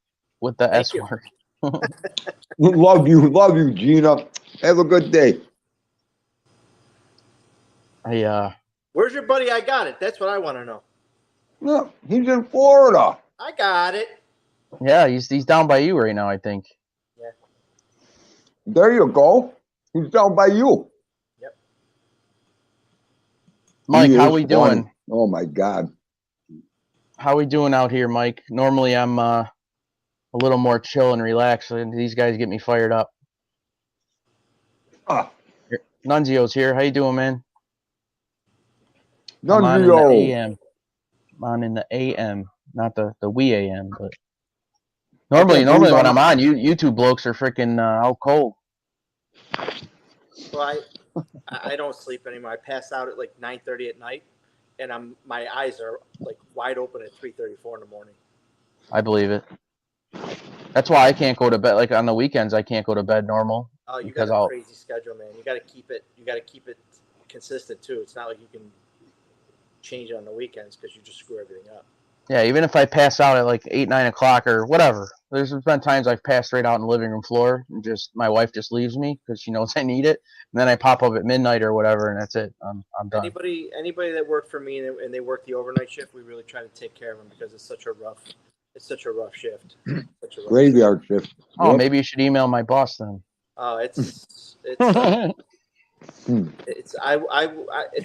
S word."
Love you, Gina. Have a good day.
I
Where's your buddy? I got it. That's what I want to know.
No, he's in Florida.
I got it.
Yeah, he's down by you right now, I think.
Yeah.
There you go. He's down by you.
Yep.
Mike,
He
how
is
we doing?
funny. Oh my God.
How we doing out here, Mike? Normally I'm a little more chill and relaxed, and these guys get me fired up.
Ah,
Nunzio's here. How you doing, man?
Nunzio.
I'm on in the AM. I'm on in the AM, not the we AM, but normally when I'm on, you two blokes are freaking out cold.
Well, I don't sleep anymore. I pass out at like 9:30 at night, and my eyes are like wide open at 3:34 in the morning.
I believe it. That's why I can't go to bed. Like on the weekends, I can't go to bed normal.
Oh, you got a crazy schedule, man. You got to keep it. You got to keep it consistent too. It's not like you can change it on the weekends because you just screw everything up.
Yeah, even if I pass out at like 8, 9 o'clock or whatever. There's been times I've passed right out in the living room floor and just my wife just leaves me because she knows I need it, and then I pop up at midnight or whatever, and that's it. I'm done.
Anybody that worked for me and they work the overnight shift, we really try to take care of them because it's such a rough shift.
Graveyard shift.
Oh,
Yep.
maybe you should email my boss then.
It's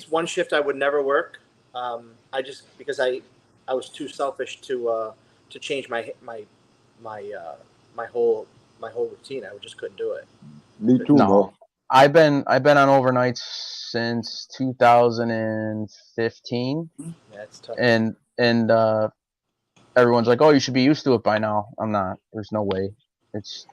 one shift I would never work. I just because I was too selfish to change my whole routine. I just couldn't do it.
Me too.
No. I've been on overnights since 2015.
Yeah, it's tough.
And everyone's like, "Oh, you should be used to it by now." I'm not. There's no way. It's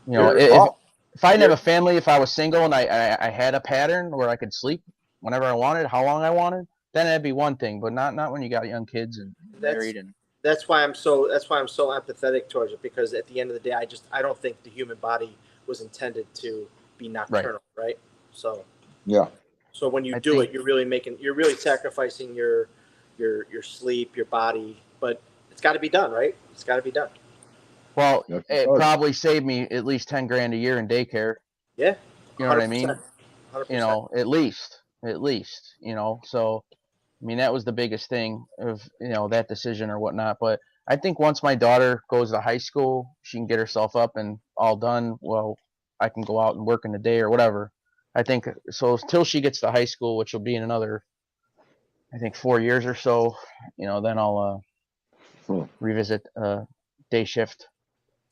if I didn't have a family, if I was single and I had a pattern where I could sleep whenever I wanted, how long I wanted, then that'd be one thing. But not when you got young kids and married and.
That's why I'm so empathetic towards it, because at the end of the day, I don't think the human body was intended to be nocturnal, right? So
yeah.
So when you do it, you're really sacrificing your sleep, your body, but it's got to be done, right? It's got to be done.
Well, it probably saved me at least $10,000 a year in daycare.
Yeah,
you know what I mean.
100%.
You know, at least. You know, so I mean that was the biggest thing of that decision or whatnot. But I think once my daughter goes to high school, she can get herself up and all done. Well, I can go out and work in the day or whatever. I think so till she gets to high school, which will be in another, I think 4 years or so. Then I'll revisit day shift.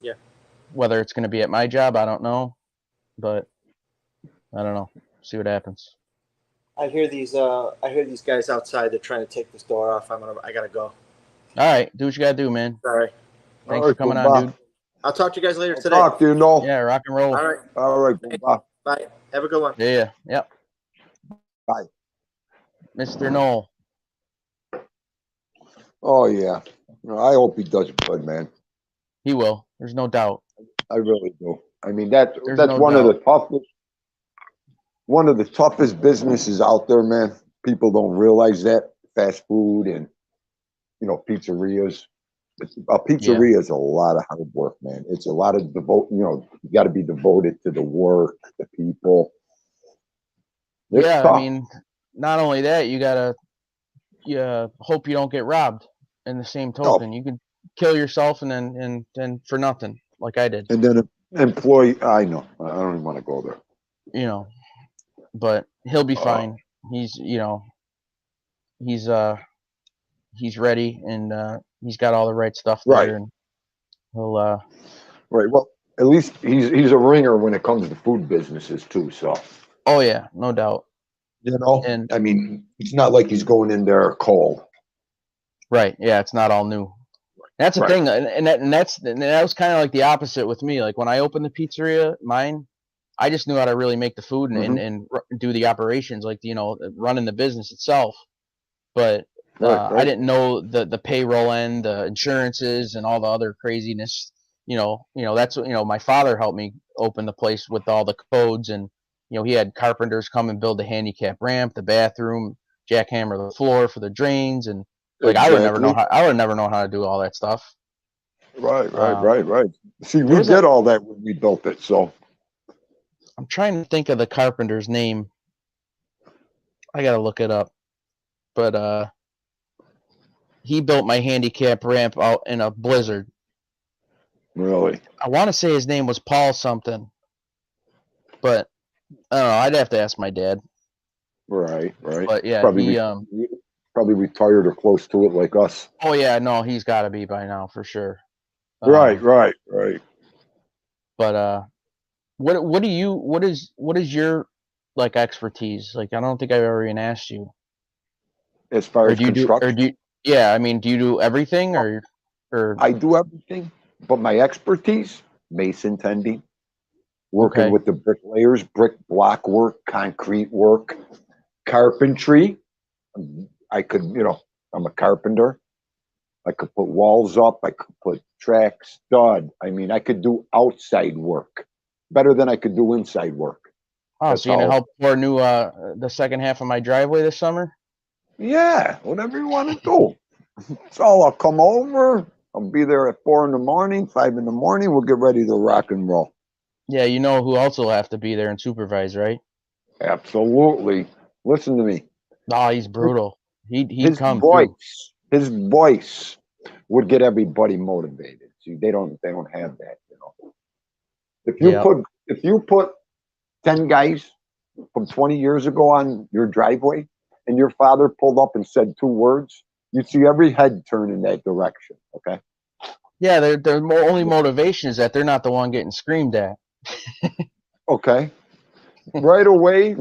Yeah.
Whether it's going to be at my job, I don't know, but I don't know. See what happens.
I hear these guys outside. They're trying to take this door off. I gotta go.
All right, do what you gotta do, man.
All right.
Thanks for coming on, dude.
I'll talk to you guys later today.
Talk to you, Noel.
Yeah, rock and roll.
All right.
All right. Bye.
Bye. Have a good one.
Yeah. Yep.
Bye.
Mr. Noel.
Oh yeah. I hope he does good, man.
He will. There's no doubt.
I really do. I mean that's
no
one
doubt.
of the toughest businesses out there, man. People don't realize that. Fast food and pizzerias. A pizzeria is a lot of hard work, man. It's a lot of you got to be devoted to the work, the people. It's tough.
I mean, not only that, you gotta hope you don't get robbed. In the same token, you could kill yourself and then for nothing, like I did.
And then employee, I know. I don't even want to go there.
But he'll be fine. He's he's ready and he's got all the right stuff there. Right. And he'll
right. Well, at least he's a ringer when it comes to food businesses too. So.
Oh yeah, no doubt.
And I mean, it's not like he's going in there cold.
Right. Yeah, it's not all new. That's the thing, and that was kind of like the opposite with me. Like when I opened the pizzeria, mine, I just knew how to really make the food and do the operations, like running the business itself. But I didn't know the payroll end, the insurances, and all the other craziness. That's what my father helped me open the place with all the codes, and he had carpenters come and build the handicap ramp, the bathroom, jackhammer the floor for the drains, and I would never know how to do all that stuff.
Right. See, we did all that when we built it. So
I'm trying to think of the carpenter's name. I gotta look it up. But he built my handicap ramp out in a blizzard.
Really?
I want to say his name was Paul something, but I don't know. I'd have to ask my dad.
Right.
But yeah,
Probably probably retired or close to it, like us.
Oh yeah, no, he's got to be by now for sure.
Right.
But what is your like expertise? Like I don't think I've ever even asked you.
As far as construction,
yeah, I mean, do you do everything or
I do everything, but my expertise, mason tending, working with the bricklayers, brick block work, concrete work, carpentry. I could, I'm a carpenter. I could put walls up. I could put track, stud. I mean, I could do outside work better than I could do inside work.
Oh, so you're gonna help pour new the second half of my driveway this summer?
Yeah, whatever you want to do. So I'll come over. I'll be there at 4 in the morning, 5 in the morning. We'll get ready to rock and roll.
Yeah, you know who else will have to be there and supervise, right?
Absolutely. Listen to me.
Oh, he's brutal. He'd come
voice,
too.
His voice would get everybody motivated. See, they don't have that, If you put 10 guys from 20 years ago on your driveway and your father pulled up and said 2 words, you'd see every head turn in that direction, okay?
Yeah, their only motivation is that they're not the one getting screamed at.
Okay. Right away,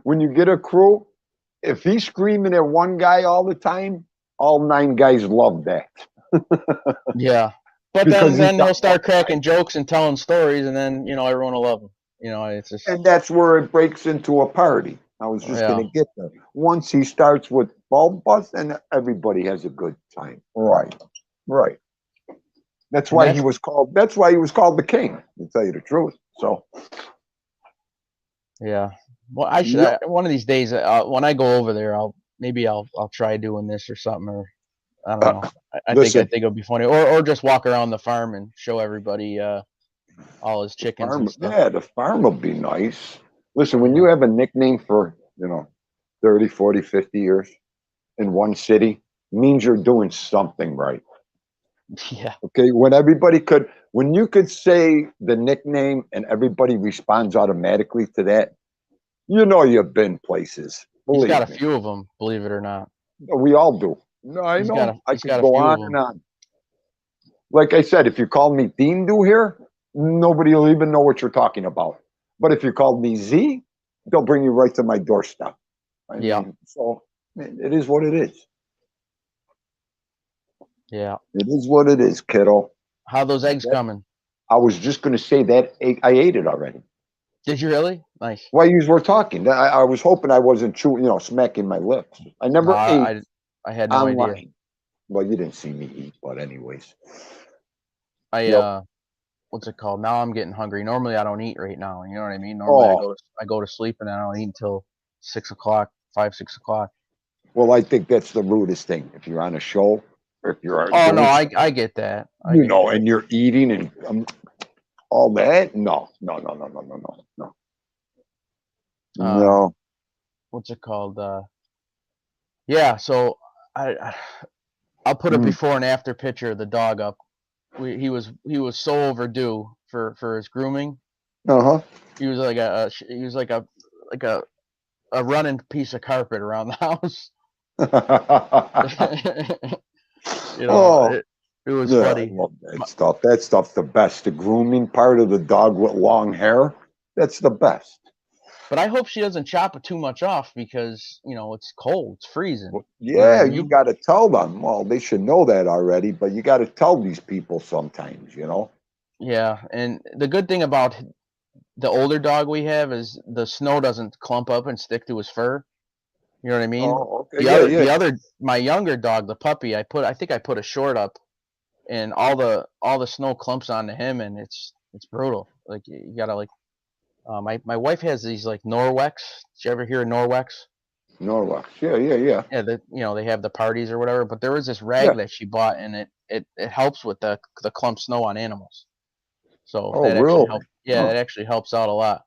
when you get a crew, if he's screaming at one guy all the time, all 9 guys love that.
Yeah. But then they'll start cracking jokes and telling stories, and then, everyone will love them. It's just...
And that's where it breaks into a party. I was just going to get there. Once he starts with bulb bust, and everybody has a good time. Right. That's why he was called the king, to tell you the truth. So.
Yeah. Well, I should one of these days when I go over there, I'll try doing this or something, or I don't know. I think it'll be funny, or just walk around the farm and show everybody all his chickens and stuff.
Yeah, the farm will be nice. Listen, when you have a nickname for 30, 40, 50 years in one city, means you're doing something right.
Yeah.
Okay. When you could say the nickname and everybody responds automatically to that, you've been places.
He's got a few of them, believe it or not.
We all do. No, I know. I could go on and on. Like I said, if you call me Theendu here, nobody will even know what you're talking about. But if you called me Z, they'll bring you right to my doorstep. I mean, so it is what it is.
Yeah.
It is what it is, kiddo.
How are those eggs coming?
I was just going to say that I ate it already.
Did you really? Nice.
While you were talking, I was hoping I wasn't chewing, smacking my lips. I never ate.
I had no idea.
Well, you didn't see me eat, but anyways.
What's it called? Now I'm getting hungry. Normally I don't eat right now. You know what I mean? Normally I go to sleep and I don't eat until 6 o'clock, 5, 6 o'clock.
Well, I think that's the rudest thing. If you're on a show, or if you're
no, I get that.
And you're eating and all that. No.
What's it called? Yeah. So I'll put a before and after picture of the dog up. He was so overdue for his grooming. He was like a running piece of carpet around the house. It was funny.
I love that stuff. That stuff's the best. The grooming part of the dog with long hair, that's the best.
But I hope she doesn't chop it too much off because, it's cold. It's freezing.
Well, yeah, you got to tell them. Well, they should know that already, but you got to tell these people sometimes,
Yeah, and the good thing about the older dog we have is the snow doesn't clump up and stick to his fur. You know what I mean?
Oh, okay.
My younger dog, the puppy, I think I put a short up, and all the snow clumps onto him, and it's brutal. Like you gotta my wife has these like Norwex. Did you ever hear of Norwex?
Norwex, yeah.
Yeah, they have the parties or whatever. But there was this rag that she bought, and it helps with the clump snow on animals. So that actually helps. Yeah, that actually helps out a lot.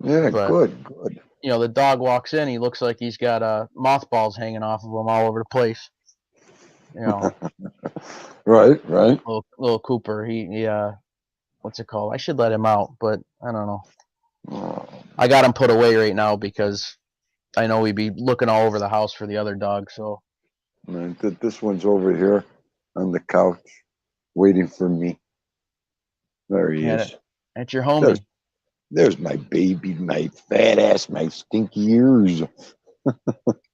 Yeah, good.
the dog walks in, he looks like he's got mothballs hanging off of him all over the place.
Right.
Little Cooper. He what's it called? I should let him out, but I don't know. I got him put away right now because I know he'd be looking all over the house for the other dog. So
Man, this one's over here on the couch waiting for me. There he is.
That's your homie.
There's my baby, my fat ass, my stinky ears.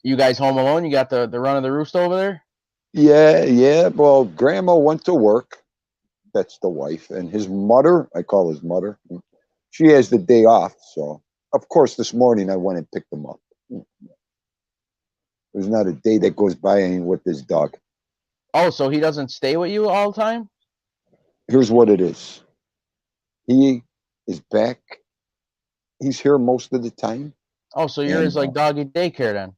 You guys home alone? You got the run of the roost over there?
Yeah. Well, Grandma went to work. That's the wife. And his mother, I call his mother, she has the day off. So, of course, this morning I went and picked him up. There's not a day that goes by with this dog.
Oh, so he doesn't stay with you all the time?
Here's what it is. He is back. He's here most of the time.
Oh, so you're his like doggy daycare then?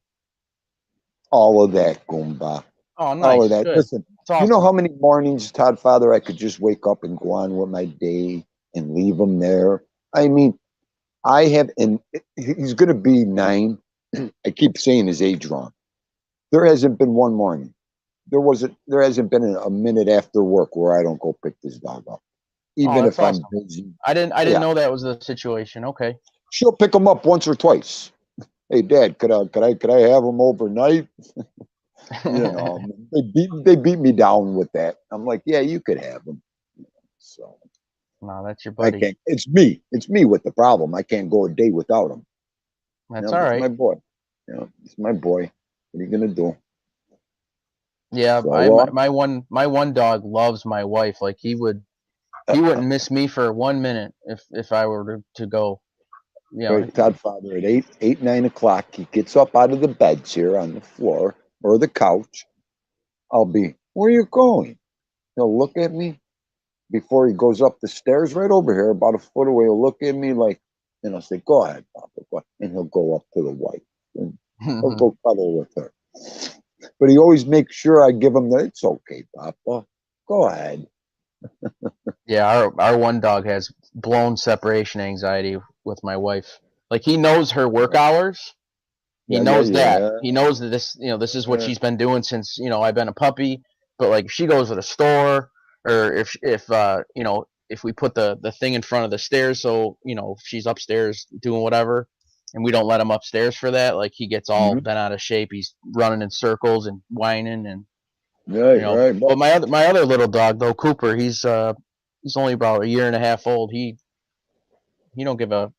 All of that, Goomba.
Oh, nice.
All of that.
Good.
Listen,
awesome.
You know how many mornings, Todd Father, I could just wake up and go on with my day and leave him there? I mean, and he's going to be 9. I keep saying his age wrong. There hasn't been one morning. There hasn't been a minute after work where I don't go pick this dog up. Even if I'm busy.
I didn't know that was the situation. Okay.
She'll pick him up once or twice. Hey, Dad, could I have him overnight? They beat me down with that. I'm like, yeah, you could have him. So
no, that's your buddy.
I can't. It's me with the problem. I can't go a day without him.
That's all right.
It's my boy. It's my boy. What are you gonna do?
Yeah, my one dog loves my wife. Like he wouldn't miss me for 1 minute if I were to go.
Right, Todd Father, at 8, 9 o'clock, he gets up out of the beds here on the floor or the couch. I'll be, where are you going? He'll look at me before he goes up the stairs right over here, about a foot away. He'll look at me like, and I'll say, go ahead, Papa. Go ahead. And he'll go up to the wife and he'll go cuddle with her. But he always makes sure I give him it's okay, Papa. Go ahead.
Yeah, our one dog has blown separation anxiety with my wife. Like he knows her work hours. He knows that. He knows that this is what she's been doing since, I've been a puppy. But like if she goes to the store or if we put the thing in front of the stairs, so, if she's upstairs doing whatever and we don't let him upstairs for that, like he gets all bent out of shape. He's running in circles and whining and
right.
But my other little dog though, Cooper, he's only about 1.5 years old. He don't give a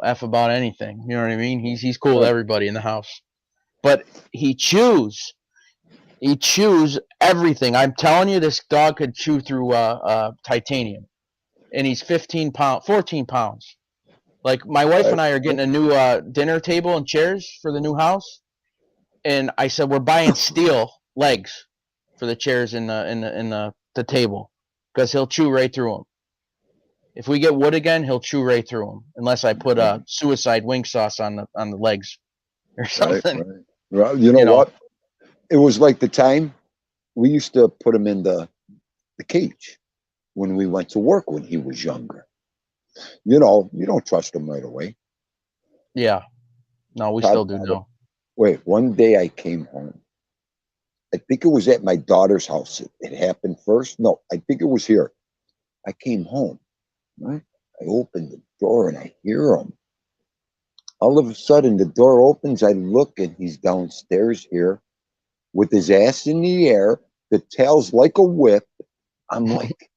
F about anything. You know what I mean? He's cool with everybody in the house. But he chews everything. I'm telling you, this dog could chew through titanium. And he's 14 pounds. Like my wife and I are getting a new dinner table and chairs for the new house. And I said we're buying steel legs for the chairs in the table because he'll chew right through them. If we get wood again, he'll chew right through them unless I put suicide wing sauce on the legs or something.
Right. Well, you know what? It was like the time we used to put him in the cage when we went to work when he was younger. You don't trust him right away.
Yeah. No, we still do now.
Wait, one day I came home. I think it was at my daughter's house. It happened first. No, I think it was here. I came home. Right? I opened the door and I hear him. All of a sudden, the door opens. I look and he's downstairs here with his ass in the air. The tail's like a whip. I'm like,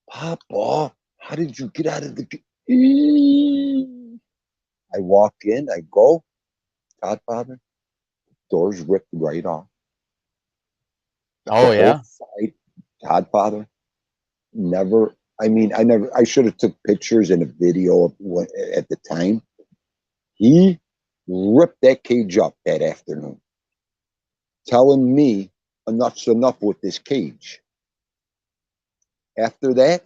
Papa, how did you get out of the... I walk in. I go, Godfather, door's ripped right off.
Oh, yeah?
Godfather, never... I should have took pictures and a video of at the time. He ripped that cage up that afternoon, telling me enough's enough with this cage. After that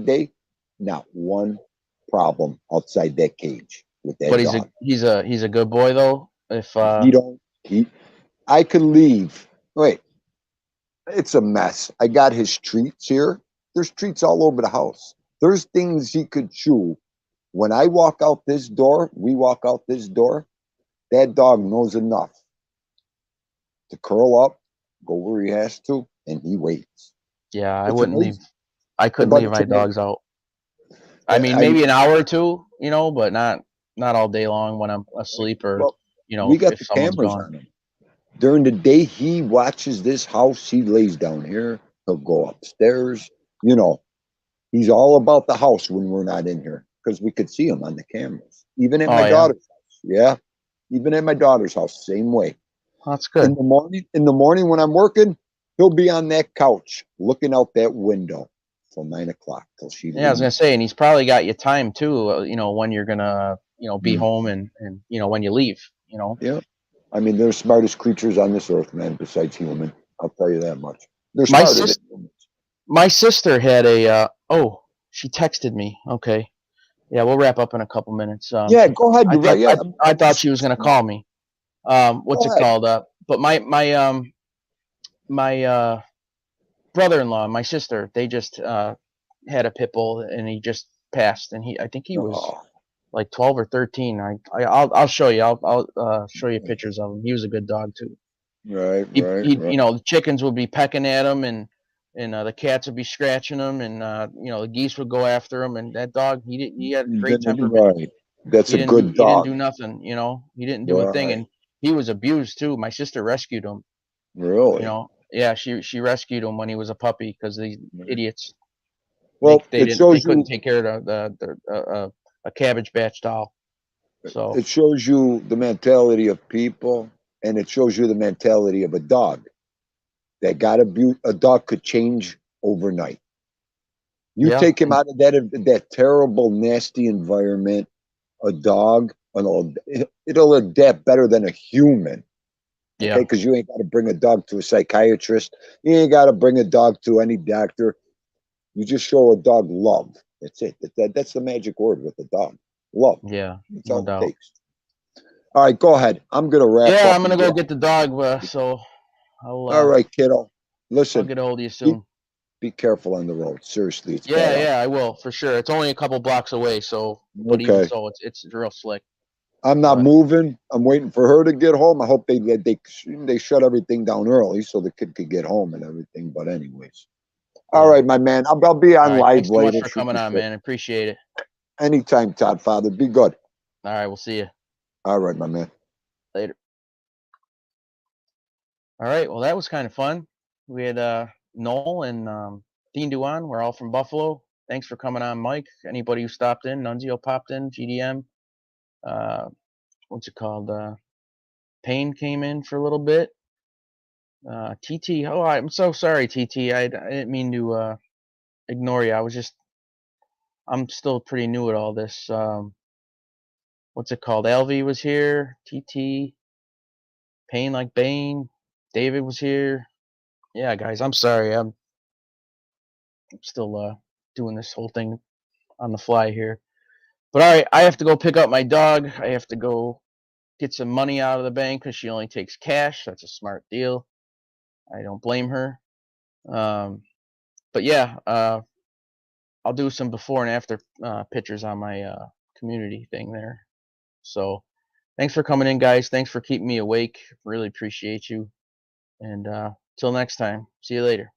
day, not one problem outside that cage with that dog.
But he's a good boy though. If
I could leave. Wait. It's a mess. I got his treats here. There's treats all over the house. There's things he could chew When I walk out this door, we walk out this door, that dog knows enough to curl up, go where he has to, and he waits.
Yeah, I
It's
wouldn't leave.
amazing.
I couldn't
But
leave
it's
my
amazing.
dogs out. I mean, maybe an hour or two, but not all day long when I'm asleep or
well, we got
if
the
someone's
cameras
gone.
on him. During the day, he watches this house. He lays down here. He'll go upstairs. He's all about the house when we're not in here because we could see him on the cameras. Even at
Oh,
my
yeah?
daughter's house. Yeah. Even at my daughter's house, same way.
That's good.
In the morning when I'm working, he'll be on that couch looking out that window till 9 o'clock till she leaves.
Yeah, I was gonna say, and he's probably got you time too. When you're gonna, be
Mm.
home and when you leave.
Yeah. I mean, they're the smartest creatures on this earth, man, besides human. I'll tell you that much. They're
My
smarter
sis,
than humans.
my sister had a. Oh, she texted me. Okay. Yeah, we'll wrap up in a couple minutes.
Yeah, go ahead.
I
You're
thought
right. Yeah,
I thought she was gonna call me. What's
Go
it
ahead.
called? But my brother-in-law, and my sister, they just had a pit bull, and he just passed, and I think he was
Oh,
like 12 or 13. I'll show you. I'll show you pictures of him. He was a good dog too.
right.
The chickens would be pecking at him, and the cats would be scratching him, and the geese would go after him, and that dog, he had great temperament.
Right. That's a good
He didn't
dog.
do nothing. He didn't do a thing,
Right.
and he was abused too. My sister rescued him.
Really?
Yeah, she rescued him when he was a puppy because these idiots,
Well,
they couldn't take care of a Cabbage Patch doll. So
it shows you the mentality of people, and it shows you the mentality of a dog. That got abused. A dog could change overnight. You
yeah,
take him out of that terrible, nasty environment. A dog, it'll adapt better than a human. Okay,
yeah,
because you ain't got to bring a dog to a psychiatrist. You ain't got to bring a dog to any doctor. You just show a dog love. That's it. That's the magic word with the dog. Love.
yeah,
That's
no
all it
doubt.
takes. All right, go ahead. I'm gonna wrap
Yeah,
up.
I'm gonna go get the dog. So
All
I'll
right, kiddo.
I'll
Listen,
get a hold of you
be,
soon.
be careful on the road. Seriously, it's
Yeah,
bad out.
yeah, I will for sure. It's only a couple blocks away, so but even
Okay.
so, it's real slick.
I'm not
But
moving. I'm waiting for her to get home. I hope they shut everything down early so the kid could get home and everything. But anyways, all
yeah.
right, my man. I'll be
All
on
right.
live
Thanks so much
later.
for
Shoot
coming
the
on,
shit.
man. Appreciate it.
Anytime, Todd. Father, be good.
All right, we'll see you
All right, my man.
later. All right. Well, that was kind of fun. We had Noel and Theendu on. We're all from Buffalo. Thanks for coming on, Mike. Anybody who stopped in, Nunzio popped in, GDM. What's it called? Payne came in for a little bit. TT. Oh, I'm so sorry, TT. I didn't mean to ignore you. I'm still pretty new at all this. What's it called? LV was here. TT. Payne like Bane. David was here. Yeah, guys, I'm sorry. I'm still doing this whole thing on the fly here. But all right, I have to go pick up my dog. I have to go get some money out of the bank because she only takes cash. That's a smart deal. I don't blame her. But yeah, I'll do some before and after pictures on my community thing there. So thanks for coming in, guys. Thanks for keeping me awake. Really appreciate you. And till next time, see you later.